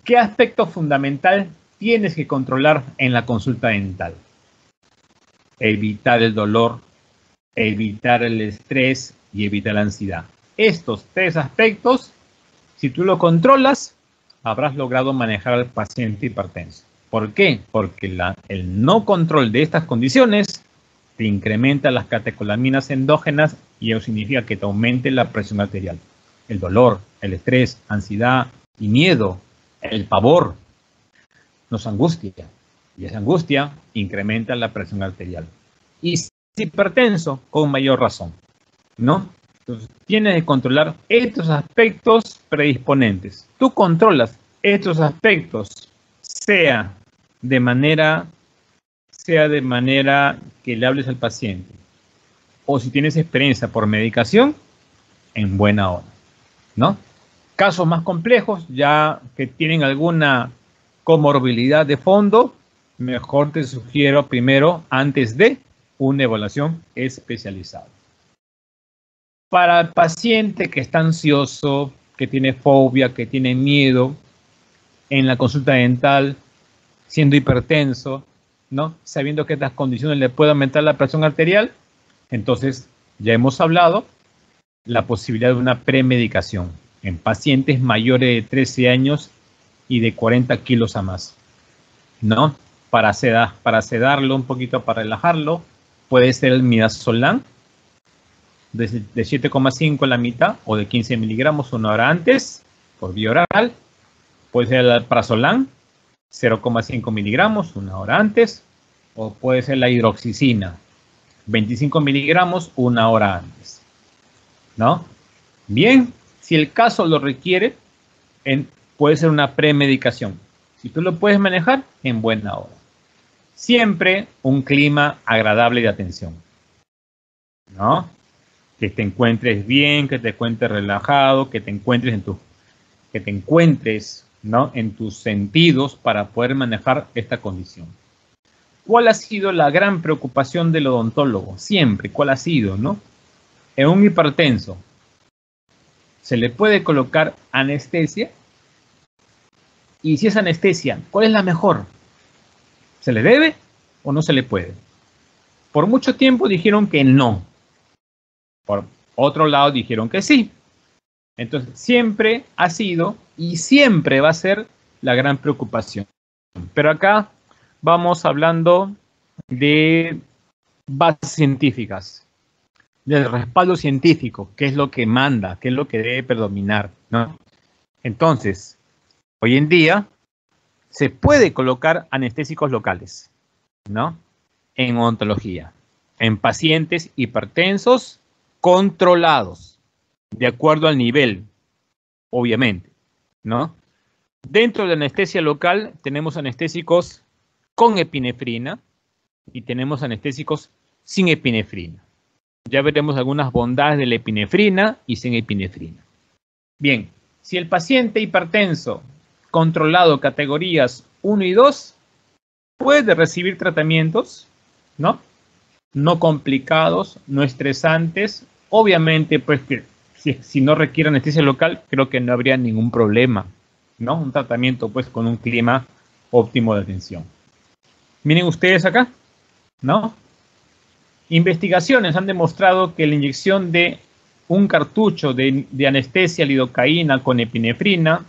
¿qué aspecto fundamental tienes que controlar en la consulta dental? Evitar el dolor, evitar el estrés y evitar la ansiedad. Estos tres aspectos, si tú lo controlas, habrás logrado manejar al paciente hipertenso. ¿Por qué? Porque el no control de estas condiciones te incrementa las catecolaminas endógenas y eso significa que te aumente la presión arterial. El dolor, el estrés, ansiedad, y miedo, el pavor, nos angustia. Y esa angustia incrementa la presión arterial. Y si es hipertenso, con mayor razón, ¿no? Entonces, tienes que controlar estos aspectos predisponentes. Tú controlas estos aspectos, sea de manera que le hables al paciente, o si tienes experiencia por medicación, en buena hora, ¿no? Casos más complejos, ya que tienen alguna comorbilidad de fondo, mejor te sugiero primero, antes de una evaluación especializada. Para el paciente que está ansioso, que tiene fobia, que tiene miedo, en la consulta dental, siendo hipertenso, ¿no? Sabiendo que estas condiciones le pueden aumentar la presión arterial, entonces ya hemos hablado la posibilidad de una premedicación en pacientes mayores de 13 años y de 40 kilos a más, ¿no? Para sedarlo un poquito, para relajarlo, puede ser el midazolam de 7,5 la mitad o de 15 miligramos una hora antes por vía oral. Puede ser el alprazolam 0,5 miligramos una hora antes, o puede ser la hidroxicina 25 miligramos una hora antes, ¿no? Bien, si el caso lo requiere, puede ser una premedicación. Si tú lo puedes manejar, en buena hora. Siempre un clima agradable de atención, ¿no? Que te encuentres bien, que te encuentres relajado, que te encuentres, ¿no? En tus sentidos para poder manejar esta condición. ¿Cuál ha sido la gran preocupación del odontólogo? Siempre, ¿cuál ha sido, no? En un hipertenso, ¿se le puede colocar anestesia? Y si es anestesia, ¿cuál es la mejor? ¿Se le debe o no se le puede? Por mucho tiempo dijeron que no. Por otro lado dijeron que sí. Entonces, siempre ha sido y siempre va a ser la gran preocupación. Pero acá vamos hablando de bases científicas, del respaldo científico, qué es lo que manda, qué es lo que debe predominar, ¿no? Entonces, hoy en día se puede colocar anestésicos locales, ¿no? En odontología, en pacientes hipertensos controlados, de acuerdo al nivel, obviamente, ¿no? Dentro de la anestesia local tenemos anestésicos con epinefrina y tenemos anestésicos sin epinefrina. Ya veremos algunas bondades de la epinefrina y sin epinefrina. Bien, si el paciente hipertenso controlado categorías 1 y 2 puede recibir tratamientos, ¿no? No complicados, no estresantes. Obviamente, pues que si no requiere anestesia local, creo que no habría ningún problema, ¿no? Un tratamiento pues con un clima óptimo de atención. Miren ustedes acá, ¿no? Investigaciones han demostrado que la inyección de un cartucho de anestesia lidocaína con epinefrina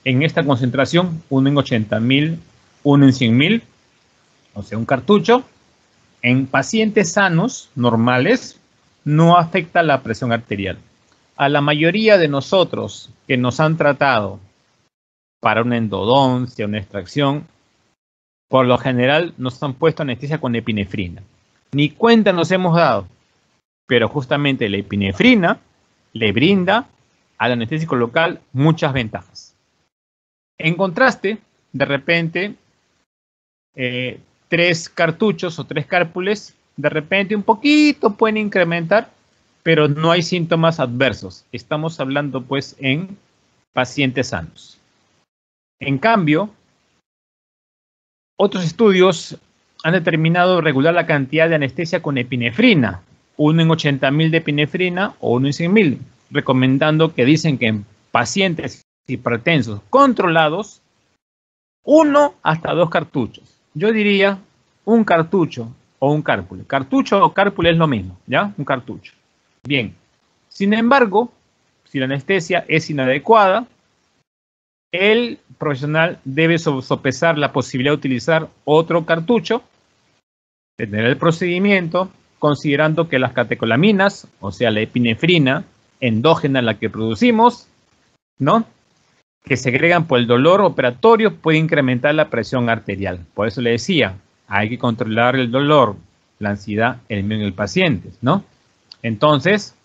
en esta concentración, 1 en 80.000, 1 en 100.000, o sea, un cartucho, en pacientes sanos, normales, no afecta la presión arterial. A la mayoría de nosotros que nos han tratado para una endodoncia, una extracción, por lo general nos han puesto anestesia con epinefrina. Ni cuenta nos hemos dado, pero justamente la epinefrina le brinda al anestésico local muchas ventajas. En contraste, de repente, 3 cartuchos o 3 cárpules, de repente un poquito pueden incrementar, pero no hay síntomas adversos. Estamos hablando pues en pacientes sanos. En cambio, otros estudios han determinado regular la cantidad de anestesia con epinefrina, 1 en 80.000 de epinefrina o 1 en 100.000, recomendando que dicen que en pacientes hipertensos controlados, 1 hasta 2 cartuchos. Yo diría un cartucho o un cárpule. Cartucho o cárpule es lo mismo, ¿ya? Un cartucho. Bien. Sin embargo, si la anestesia es inadecuada, el profesional debe sopesar la posibilidad de utilizar otro cartucho, tener el procedimiento, considerando que las catecolaminas, o sea, la epinefrina endógena, la que producimos, ¿no? que segregan por el dolor operatorio puede incrementar la presión arterial. Por eso le decía, hay que controlar el dolor, la ansiedad, el miedo en el paciente, ¿no? Entonces,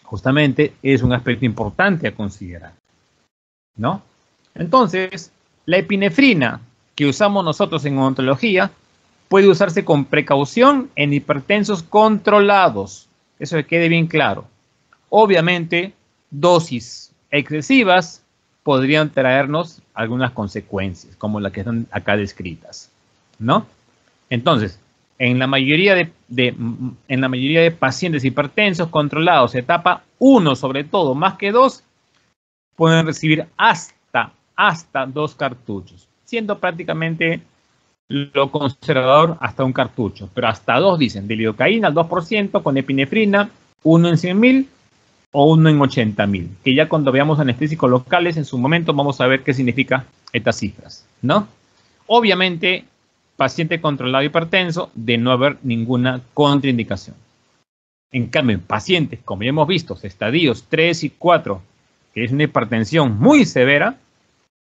justamente es un aspecto importante a considerar, ¿no? Entonces, la epinefrina que usamos nosotros en odontología puede usarse con precaución en hipertensos controlados. Eso que quede bien claro. Obviamente, dosis excesivas podrían traernos algunas consecuencias, como las que están acá descritas, ¿no? Entonces, en la mayoría de pacientes hipertensos controlados, etapa 1 sobre todo, más que 2, pueden recibir hasta 2 cartuchos, siendo prácticamente lo conservador hasta un cartucho, pero hasta 2 dicen, de lidocaína al 2% con epinefrina, 1 en 100.000 o 1 en 80.000, que ya cuando veamos anestésicos locales en su momento vamos a ver qué significa estas cifras, ¿no? Obviamente, paciente controlado hipertenso, de no haber ninguna contraindicación. En cambio, en pacientes, como ya hemos visto, estadios 3 y 4, que es una hipertensión muy severa,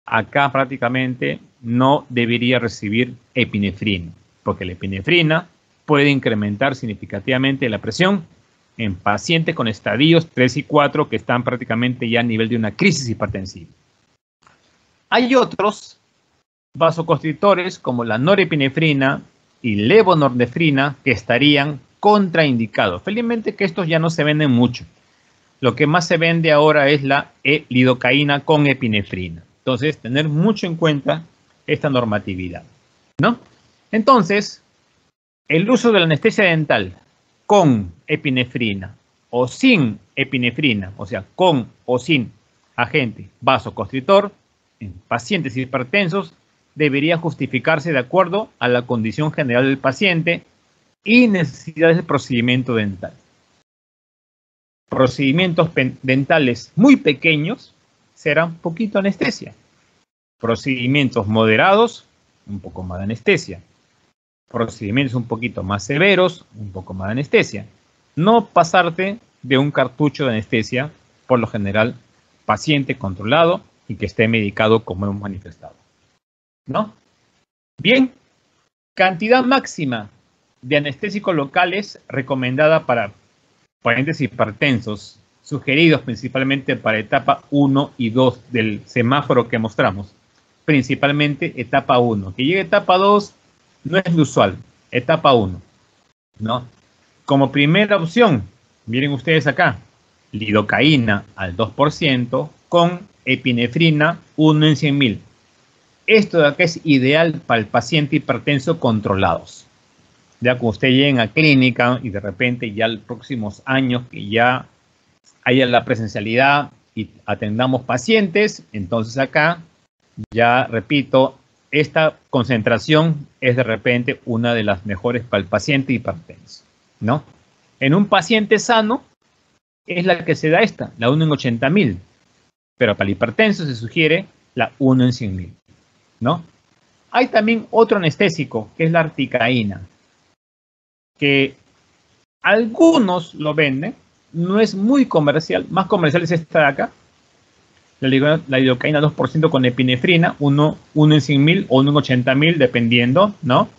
acá prácticamente no debería recibir epinefrina, porque la epinefrina puede incrementar significativamente la presión en pacientes con estadios 3 y 4 que están prácticamente ya a nivel de una crisis hipertensiva. Hay otros vasoconstrictores como la norepinefrina y levonorefrina que estarían contraindicados. Felizmente que estos ya no se venden mucho. Lo que más se vende ahora es la lidocaína con epinefrina. Entonces, tener mucho en cuenta esta normatividad, ¿no? Entonces, el uso de la anestesia dental con epinefrina o sin epinefrina, o sea, con o sin agente vasoconstrictor en pacientes hipertensos, debería justificarse de acuerdo a la condición general del paciente y necesidades del procedimiento dental. Procedimientos dentales muy pequeños serán poquito anestesia. Procedimientos moderados, un poco más de anestesia. Procedimientos un poquito más severos, un poco más de anestesia. No pasarte de un cartucho de anestesia, por lo general, paciente controlado y que esté medicado como hemos manifestado, ¿no? Bien, cantidad máxima de anestésicos locales recomendada para pacientes hipertensos, sugeridos principalmente para etapa 1 y 2 del semáforo que mostramos. Principalmente etapa 1. Que llegue a etapa 2 no es lo usual. Etapa 1, ¿no? Como primera opción, miren ustedes acá, lidocaína al 2% con epinefrina 1 en 100.000. Esto de acá es ideal para el paciente hipertenso controlados. Ya cuando usted llegue a clínica y de repente ya en los próximos años que ya haya la presencialidad y atendamos pacientes, entonces acá, ya repito, esta concentración es de repente una de las mejores para el paciente hipertenso, ¿no? En un paciente sano es la que se da esta, la 1 en 80.000, pero para el hipertenso se sugiere la 1 en 100.000, ¿no? Hay también otro anestésico que es la articaína, que algunos lo venden, no es muy comercial, más comercial es esta de acá, la lidocaína 2% con epinefrina, 1 en 100.000 o 1 en 80.000, dependiendo, ¿no?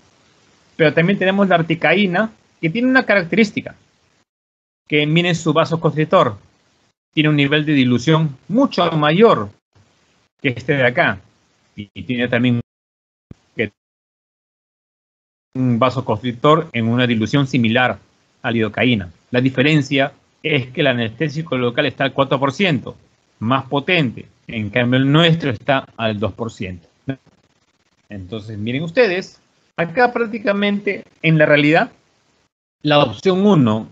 Pero también tenemos la articaína, que tiene una característica, que miren su vasoconstrictor, tiene un nivel de dilución mucho mayor que este de acá, y tiene también un vasoconstrictor en una dilución similar a la lidocaína. La diferencia es que el anestésico local está al 4%, más potente. En cambio, el nuestro está al 2%. Entonces, miren ustedes, acá prácticamente, en la realidad, la opción 1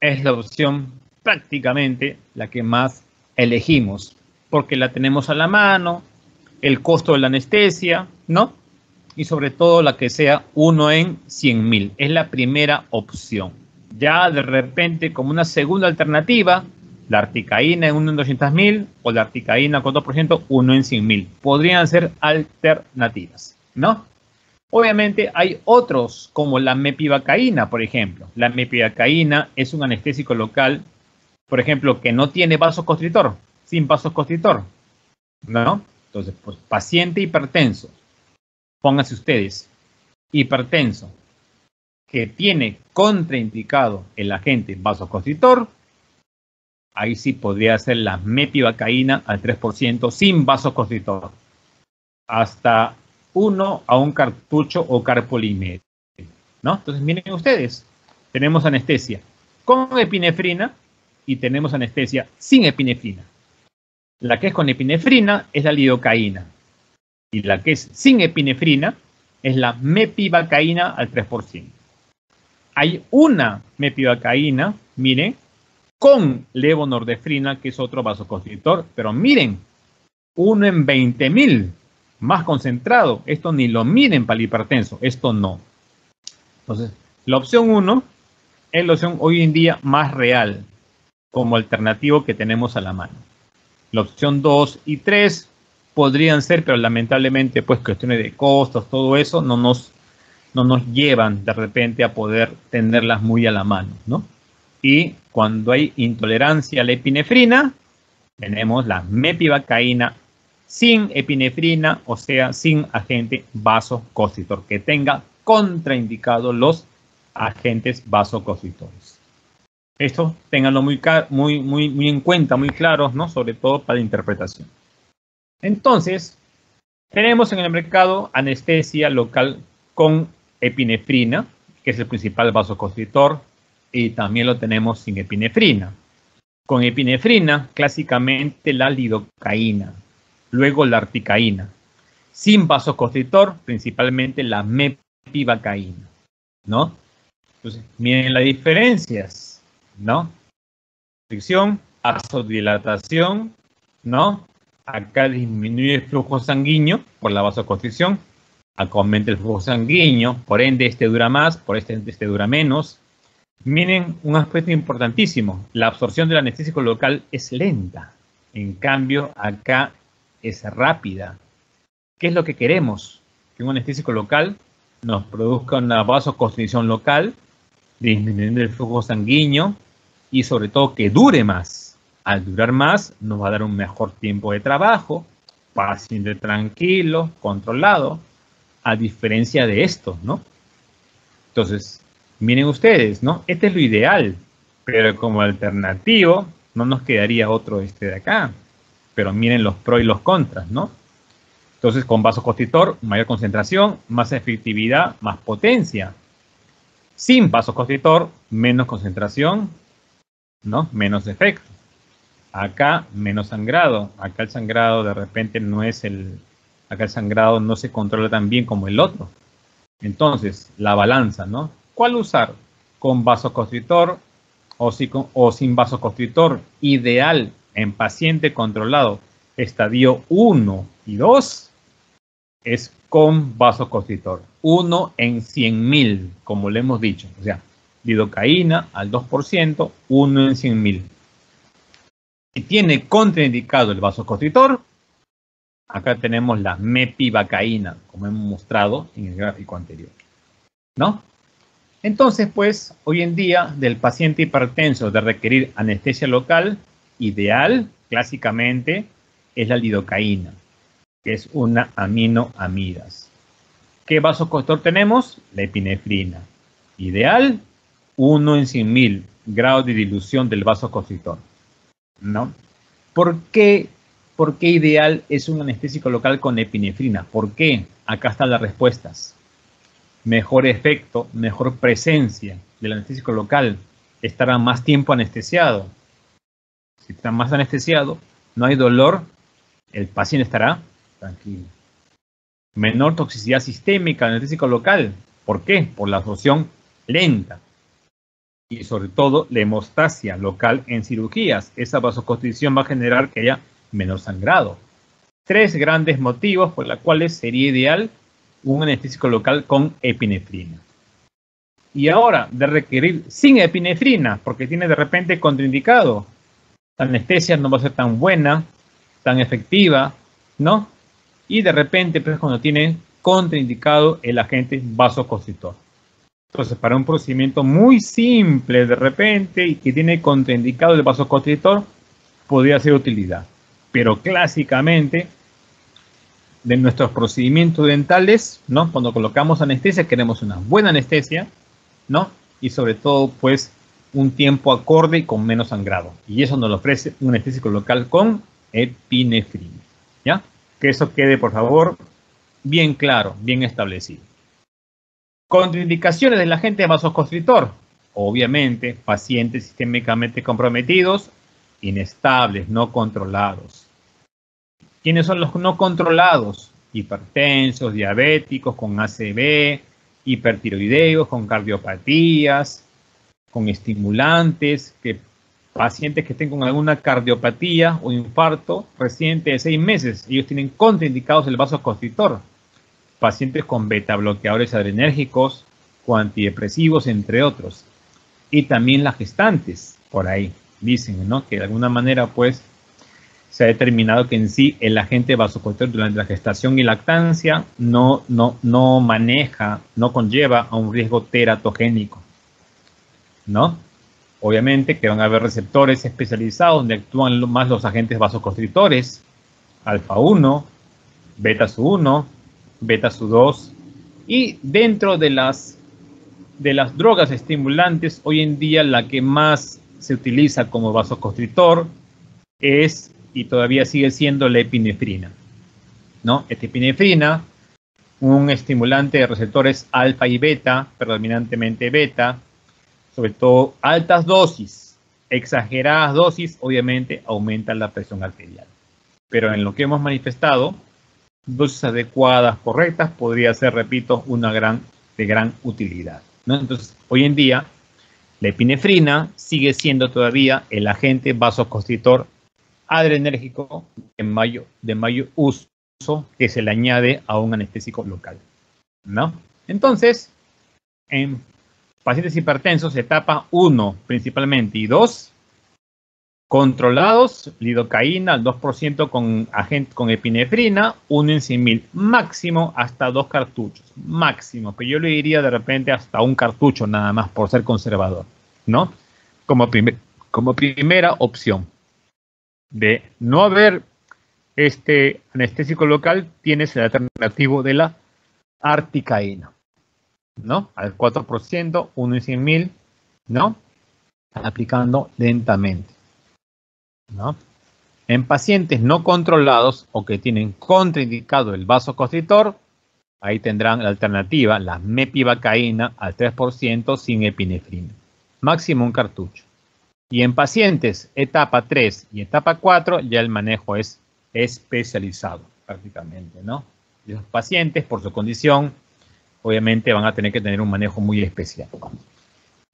es la opción prácticamente la que más elegimos, porque la tenemos a la mano, el costo de la anestesia, ¿no? Y sobre todo la que sea 1 en 100.000. Es la primera opción. Ya de repente, como una segunda alternativa, la articaína en 1 en 200.000 o la articaína con 2%, 1 en 100.000. Podrían ser alternativas, ¿no? Obviamente hay otros, como la mepivacaína, por ejemplo. La mepivacaína es un anestésico local, por ejemplo, que no tiene vasoconstrictor, sin vasoconstrictor, ¿no? Entonces, pues, paciente hipertenso, pónganse ustedes, hipertenso, que tiene contraindicado el agente vasoconstrictor, ahí sí podría ser la mepivacaína al 3% sin vasoconstrictor, hasta 1 a un cartucho o carpolimetro, ¿no? Entonces, miren ustedes, tenemos anestesia con epinefrina y tenemos anestesia sin epinefrina. La que es con epinefrina es la lidocaína y la que es sin epinefrina es la mepivacaína al 3%. Hay una mepivacaína, miren, con levonorefrina, que es otro vasoconstrictor, pero miren, 1 en 20.000, más concentrado. Esto ni lo miren para el hipertenso, esto no. Entonces, la opción 1 es la opción hoy en día más real, como alternativo que tenemos a la mano. La opción 2 y 3 podrían ser, pero lamentablemente, pues cuestiones de costos, todo eso, no nos llevan de repente a poder tenerlas muy a la mano, ¿no? Y cuando hay intolerancia a la epinefrina, tenemos la mepivacaína sin epinefrina, o sea, sin agente vasoconstrictor, que tenga contraindicados los agentes vasoconstrictores. Esto ténganlo muy en cuenta, muy claros, ¿no? Sobre todo para la interpretación. Entonces, tenemos en el mercado anestesia local con epinefrina, que es el principal vasoconstrictor, y también lo tenemos sin epinefrina. Con epinefrina, clásicamente la lidocaína, luego la articaína. Sin vasoconstrictor, principalmente la mepivacaína, ¿no? Entonces, miren las diferencias, ¿no? Fricción, vasodilatación, ¿no? Acá disminuye el flujo sanguíneo por la vasoconstricción. Acá aumenta el flujo sanguíneo, por ende este dura más, por este dura menos. Miren un aspecto importantísimo, la absorción del anestésico local es lenta, en cambio acá es rápida. ¿Qué es lo que queremos? Que un anestésico local nos produzca una vasoconstricción local, disminuyendo el flujo sanguíneo y sobre todo que dure más. Al durar más nos va a dar un mejor tiempo de trabajo, paciente tranquilo, controlado, a diferencia de esto, ¿no? Entonces, miren ustedes, ¿no? Este es lo ideal, pero como alternativo no nos quedaría otro de acá. Pero miren los pros y los contras, ¿no? Entonces, con vasoconstrictor, mayor concentración, más efectividad, más potencia. Sin vasoconstrictor, menos concentración, ¿no? Menos efecto. Acá, menos sangrado. Acá el sangrado de repente no es acá el sangrado no se controla tan bien como el otro. Entonces, la balanza, ¿no? ¿Cuál usar? ¿Con vasoconstrictor o sin vasoconstrictor? Ideal en paciente controlado, estadio 1 y 2, es con vasoconstrictor. 1 en 100.000, como le hemos dicho. O sea, lidocaína al 2%, 1 en 100.000. Si tiene contraindicado el vasoconstrictor, acá tenemos la mepivacaína, como hemos mostrado en el gráfico anterior, ¿no? Entonces, pues, hoy en día, del paciente hipertenso de requerir anestesia local, ideal, clásicamente, es la lidocaína, que es una aminoamidas. ¿Qué vasoconstrictor tenemos? La epinefrina. Ideal, 1 en 100.000 grados de dilución del vasoconstrictor, ¿no? ¿Por qué ideal es un anestésico local con epinefrina? ¿Por qué? Acá están las respuestas. Mejor efecto, mejor presencia del anestésico local, estará más tiempo anestesiado. Si está más anestesiado, no hay dolor, el paciente estará tranquilo. Menor toxicidad sistémica del anestésico local. ¿Por qué? Por la absorción lenta. Y sobre todo, la hemostasia local en cirugías. Esa vasoconstricción va a generar que haya menor sangrado. 3 grandes motivos por los cuales sería ideal un anestésico local con epinefrina. Y ahora, de requerir sin epinefrina, porque tiene de repente contraindicado, la anestesia no va a ser tan buena, tan efectiva, ¿no? Y de repente, pues cuando tiene contraindicado el agente vasoconstrictor. Entonces, para un procedimiento muy simple de repente y que tiene contraindicado el vasoconstrictor, podría ser de utilidad. Pero clásicamente, de nuestros procedimientos dentales, ¿no? Cuando colocamos anestesia, queremos una buena anestesia, ¿no? Y sobre todo, pues, un tiempo acorde y con menos sangrado. Y eso nos lo ofrece un anestésico local con epinefrina, ¿ya? Que eso quede, por favor, bien claro, bien establecido. Contraindicaciones del agente vasoconstrictor. Obviamente, pacientes sistémicamente comprometidos, inestables, no controlados. ¿Quiénes son los no controlados? Hipertensos, diabéticos, con ACV, hipertiroideos, con cardiopatías, con estimulantes, pacientes que tengan alguna cardiopatía o infarto reciente de 6 meses, ellos tienen contraindicados el vasoconstrictor. Pacientes con beta bloqueadores adrenérgicos, con antidepresivos, entre otros. Y también las gestantes, por ahí, dicen, ¿no? Que de alguna manera, pues, se ha determinado que en sí el agente vasoconstrictor durante la gestación y lactancia no maneja, no conlleva a un riesgo teratogénico, ¿no? Obviamente que van a haber receptores especializados donde actúan más los agentes vasoconstrictores, alfa 1, beta su 1, beta su 2, y dentro de las drogas estimulantes, hoy en día la que más se utiliza como vasoconstrictor es, y todavía sigue siendo, la epinefrina, ¿no? Esta epinefrina, un estimulante de receptores alfa y beta, predominantemente beta, sobre todo altas dosis, exageradas dosis, obviamente aumentan la presión arterial. Pero en lo que hemos manifestado, dosis adecuadas, correctas, podría ser, repito, de gran utilidad, ¿no? Entonces, hoy en día, la epinefrina sigue siendo todavía el agente vasoconstrictor adrenérgico de mayor uso que se le añade a un anestésico local, ¿no? Entonces, en pacientes hipertensos, etapa 1 principalmente y 2, controlados, lidocaína al 2% con epinefrina, 1 en 100.000, máximo hasta 2 cartuchos, máximo, pero yo le diría de repente hasta un cartucho nada más por ser conservador, ¿no? Como primera opción. De no haber este anestésico local, tienes el alternativo de la articaína, ¿no? Al 4%, 1 en 100.000, ¿no? Aplicando lentamente, ¿no? En pacientes no controlados o que tienen contraindicado el vasoconstrictor, ahí tendrán la alternativa, la mepivacaína al 3% sin epinefrina, máximo un cartucho. Y en pacientes etapa 3 y etapa 4 ya el manejo es especializado prácticamente, ¿no? Y los pacientes, por su condición, obviamente van a tener que tener un manejo muy especial.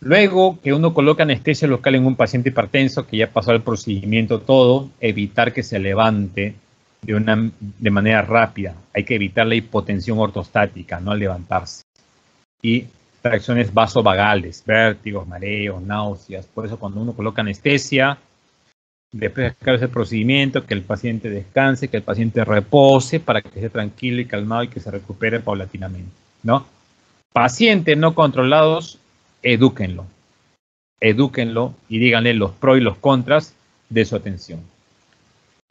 Luego que uno coloca anestesia local en un paciente hipertenso que ya pasó el procedimiento todo, evitar que se levante de manera rápida. Hay que evitar la hipotensión ortostática, no al levantarse. Y reacciones vasovagales, vértigos, mareos, náuseas. Por eso cuando uno coloca anestesia, después de acabar ese procedimiento, que el paciente descanse, que el paciente repose para que esté tranquilo y calmado y que se recupere paulatinamente, ¿no? Pacientes no controlados, edúquenlo y díganle los pros y los contras de su atención.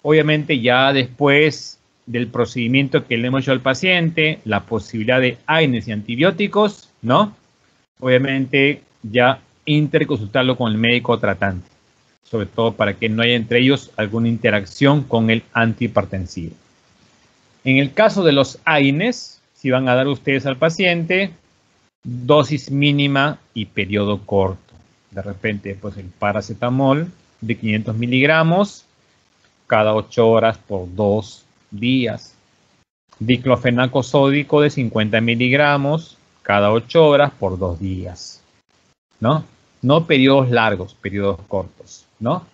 Obviamente ya después del procedimiento que le hemos hecho al paciente, la posibilidad de AINES y antibióticos, ¿no? Obviamente ya interconsultarlo con el médico tratante, sobre todo para que no haya entre ellos alguna interacción con el antihipertensivo. En el caso de los AINES, si van a dar ustedes al paciente, dosis mínima y periodo corto. De repente, pues el paracetamol de 500 miligramos cada 8 horas por 2 días. Diclofenaco sódico de 50 miligramos cada 8 horas por 2 días, ¿no? No periodos largos, periodos cortos, ¿no?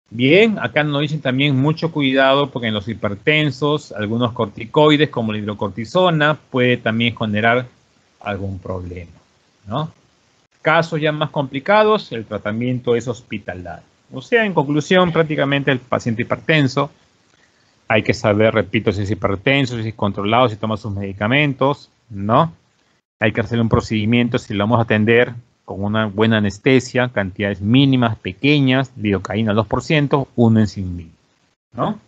Bien, acá nos dicen también mucho cuidado porque en los hipertensos, algunos corticoides como la hidrocortisona puede también generar algún problema, ¿no? Casos ya más complicados, el tratamiento es hospitalario. O sea, en conclusión, prácticamente el paciente hipertenso, hay que saber, repito, si es hipertenso, si es controlado, si toma sus medicamentos, ¿no? Hay que hacer un procedimiento, si lo vamos a atender con una buena anestesia, cantidades mínimas, pequeñas, lidocaína al 2%, 1 en 100.000, ¿no?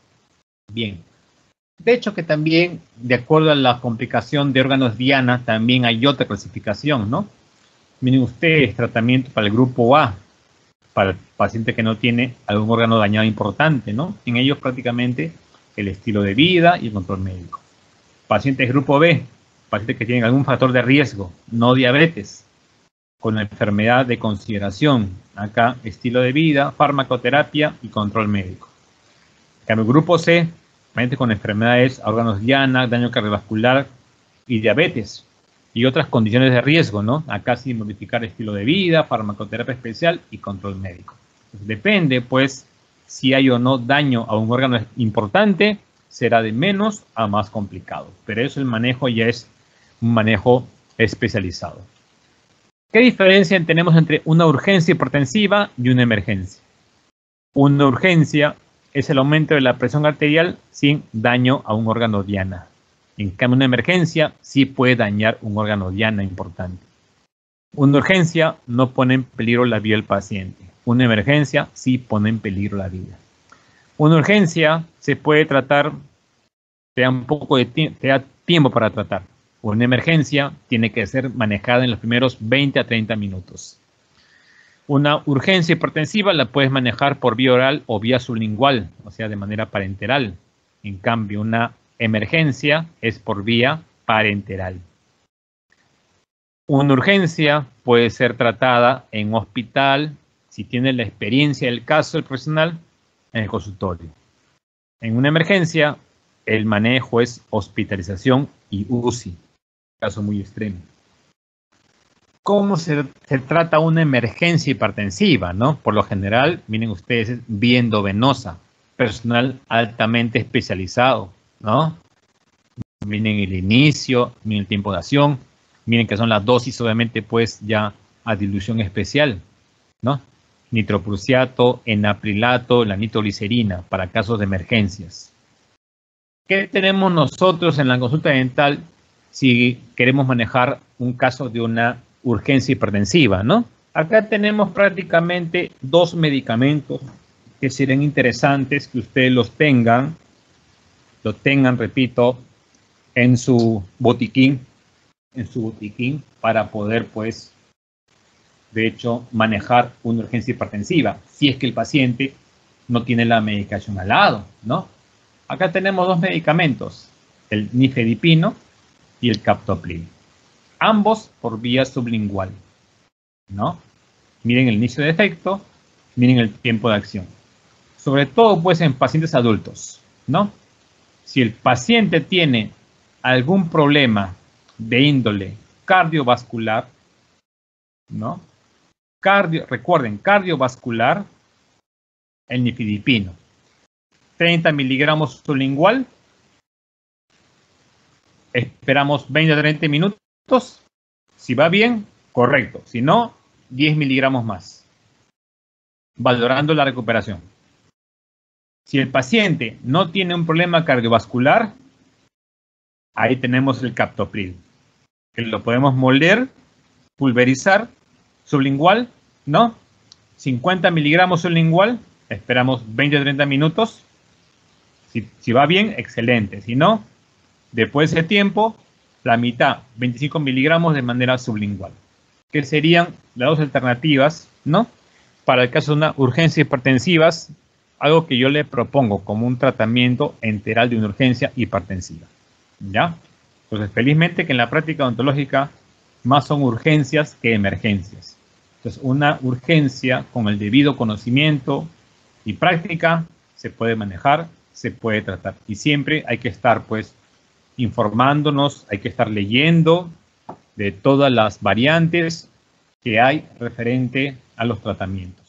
Bien. De hecho que también, de acuerdo a la complicación de órganos diana, también hay otra clasificación, ¿no? Miren ustedes, tratamiento para el grupo A, para el paciente que no tiene algún órgano dañado importante, ¿no? En ellos prácticamente el estilo de vida y el control médico. Pacientes grupo B, pacientes que tienen algún factor de riesgo, no diabetes, con la enfermedad de consideración. Acá, estilo de vida, farmacoterapia y control médico. En cambio, grupo C, pacientes con enfermedades a órganos diana, daño cardiovascular y diabetes y otras condiciones de riesgo, ¿no? Acá sí modificar estilo de vida, farmacoterapia especial y control médico. Entonces, depende, pues, si hay o no daño a un órgano importante, será de menos a más complicado. Pero eso el manejo ya es un manejo especializado. ¿Qué diferencia tenemos entre una urgencia hipertensiva y una emergencia? Una urgencia es el aumento de la presión arterial sin daño a un órgano diana. En cambio, una emergencia sí puede dañar un órgano diana importante. Una urgencia no pone en peligro la vida del paciente. Una emergencia sí pone en peligro la vida. Una urgencia se puede tratar, te da tiempo para tratar. Una emergencia tiene que ser manejada en los primeros 20 a 30 minutos. Una urgencia hipertensiva la puedes manejar por vía oral o vía sublingual, o sea, de manera parenteral. En cambio, una emergencia es por vía parenteral. Una urgencia puede ser tratada en hospital, si tiene la experiencia del caso del profesional, en el consultorio. En una emergencia, el manejo es hospitalización y UCI, caso muy extremo. ¿Cómo se trata una emergencia hipertensiva, ¿no? Por lo general, miren ustedes, es vía endovenosa, personal altamente especializado, ¿no? Miren el inicio, miren el tiempo de acción, miren que son las dosis, obviamente, pues ya a dilución especial, ¿no? Nitroprusiato, enaprilato, la nitroglicerina para casos de emergencias. ¿Qué tenemos nosotros en la consulta dental si queremos manejar un caso de una urgencia hipertensiva, ¿no? Acá tenemos prácticamente dos medicamentos que serían interesantes que ustedes lo tengan, repito, en su botiquín, para poder, pues, de hecho, manejar una urgencia hipertensiva, si es que el paciente no tiene la medicación al lado, ¿no? Acá tenemos dos medicamentos, el nifedipino y el captopril, ambos por vía sublingual, ¿no? Miren el inicio de efecto, miren el tiempo de acción. Sobre todo, pues, en pacientes adultos, ¿no? Si el paciente tiene algún problema de índole cardiovascular, ¿no? Recuerden, cardiovascular, el nifedipino. 30 miligramos sublingual. Esperamos 20 a 30 minutos. Si va bien, correcto. Si no, 10 miligramos más. Valorando la recuperación. Si el paciente no tiene un problema cardiovascular, ahí tenemos el captopril, que lo podemos moler, pulverizar, sublingual, ¿no? 50 miligramos sublingual, esperamos 20 a 30 minutos. Si va bien, excelente. Si no, después de ese tiempo, la mitad, 25 miligramos de manera sublingual. Que serían las dos alternativas, ¿no? Para el caso de una urgencia hipertensiva, algo que yo le propongo como un tratamiento enteral de una urgencia hipertensiva. ¿Ya? Entonces, felizmente que en la práctica odontológica más son urgencias que emergencias. Entonces, una urgencia con el debido conocimiento y práctica se puede manejar, se puede tratar. Y siempre hay que estar, pues, informándonos, hay que estar leyendo de todas las variantes que hay referente a los tratamientos.